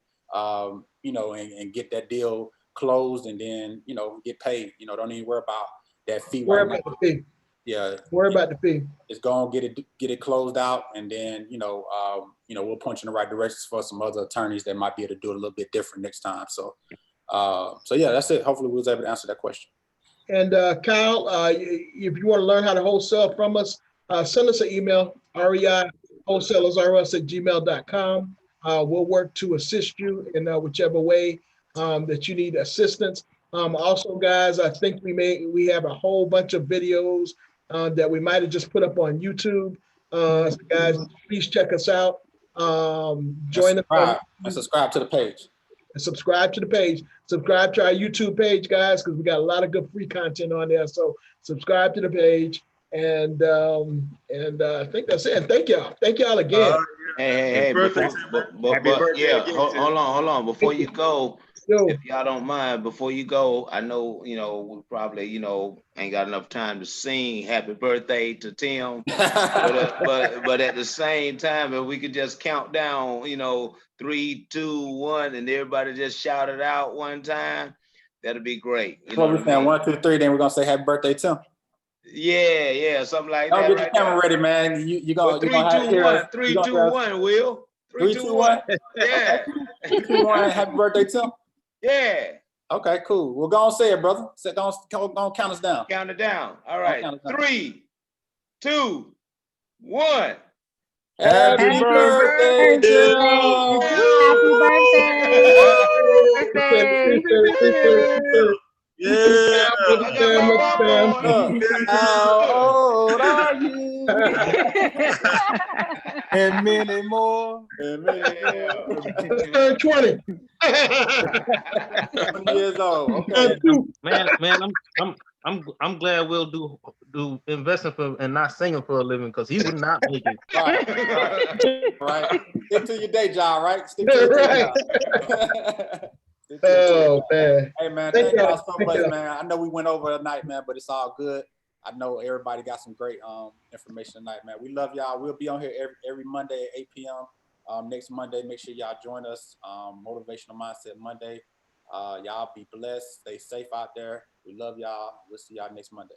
you know, and get that deal closed and then, you know, get paid. You know, don't even worry about that fee. Worry about the fee. Yeah. Worry about the fee. Just go and get it closed out, and then we'll point you in the right directions for some other attorneys that might be able to do it a little bit different next time. So yeah, that's it. Hopefully we was able to answer that question. And Kyle, if you want to learn how to wholesale from us, send us an email, reiwholesalersrus@gmail.com. We'll work to assist you in whichever way that you need assistance. Also, guys, I think we have a whole bunch of videos that we might have just put up on YouTube. So guys, please check us out. Join us and subscribe to the page. Subscribe to the page. Subscribe to our YouTube page, guys, because we got a lot of good free content on there. So subscribe to the page, and I think that's it. And thank y'all again. Hey, hold on. Before you go, if y'all don't mind, before you go, I know, you know, we probably, you know, ain't got enough time to sing happy birthday to Tim, but at the same time, if we could just count down, you know, 3, 2, 1, and everybody just shout it out one time, that'd be great. You know, we're saying 1, 2, 3, then we're gonna say happy birthday, Tim. Yeah, something like that. Get the camera ready, man. You gonna 3, 2, 1, 3, 2, 1, Will. 3, 2, 1. Yeah. 3, 2, 1. Happy birthday, Tim. Yeah. Okay, cool. Well, go on, say it, brother. Don't count us down. Count it down. All right. count us down. 3, 2, 1. Happy Happy birthday, birthday. Joe! Happy birthday. Yeah. How old are you? And many more. And many more. Turn 20. 20 years old. Okay. Man, I'm glad Will do investing for and not singing for a living, because he would not make it. Right. Stick to your day job, right? Stick to your day job. Stick to your day job. Man. Hey man, Thank thank y'all y'all. so Thank much, y'all. man. I know we went over tonight, man, but it's all good. I know everybody got some great information tonight, man. We love y'all. We'll be on here every Monday at 8 p.m. Next Monday, make sure y'all join us. Motivational Mindset Monday. Y'all be blessed. Stay safe out there. We love y'all. We'll see y'all next Monday.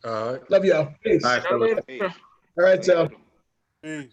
All right. Love y'all. Peace. All right, All right, y'all. Peace.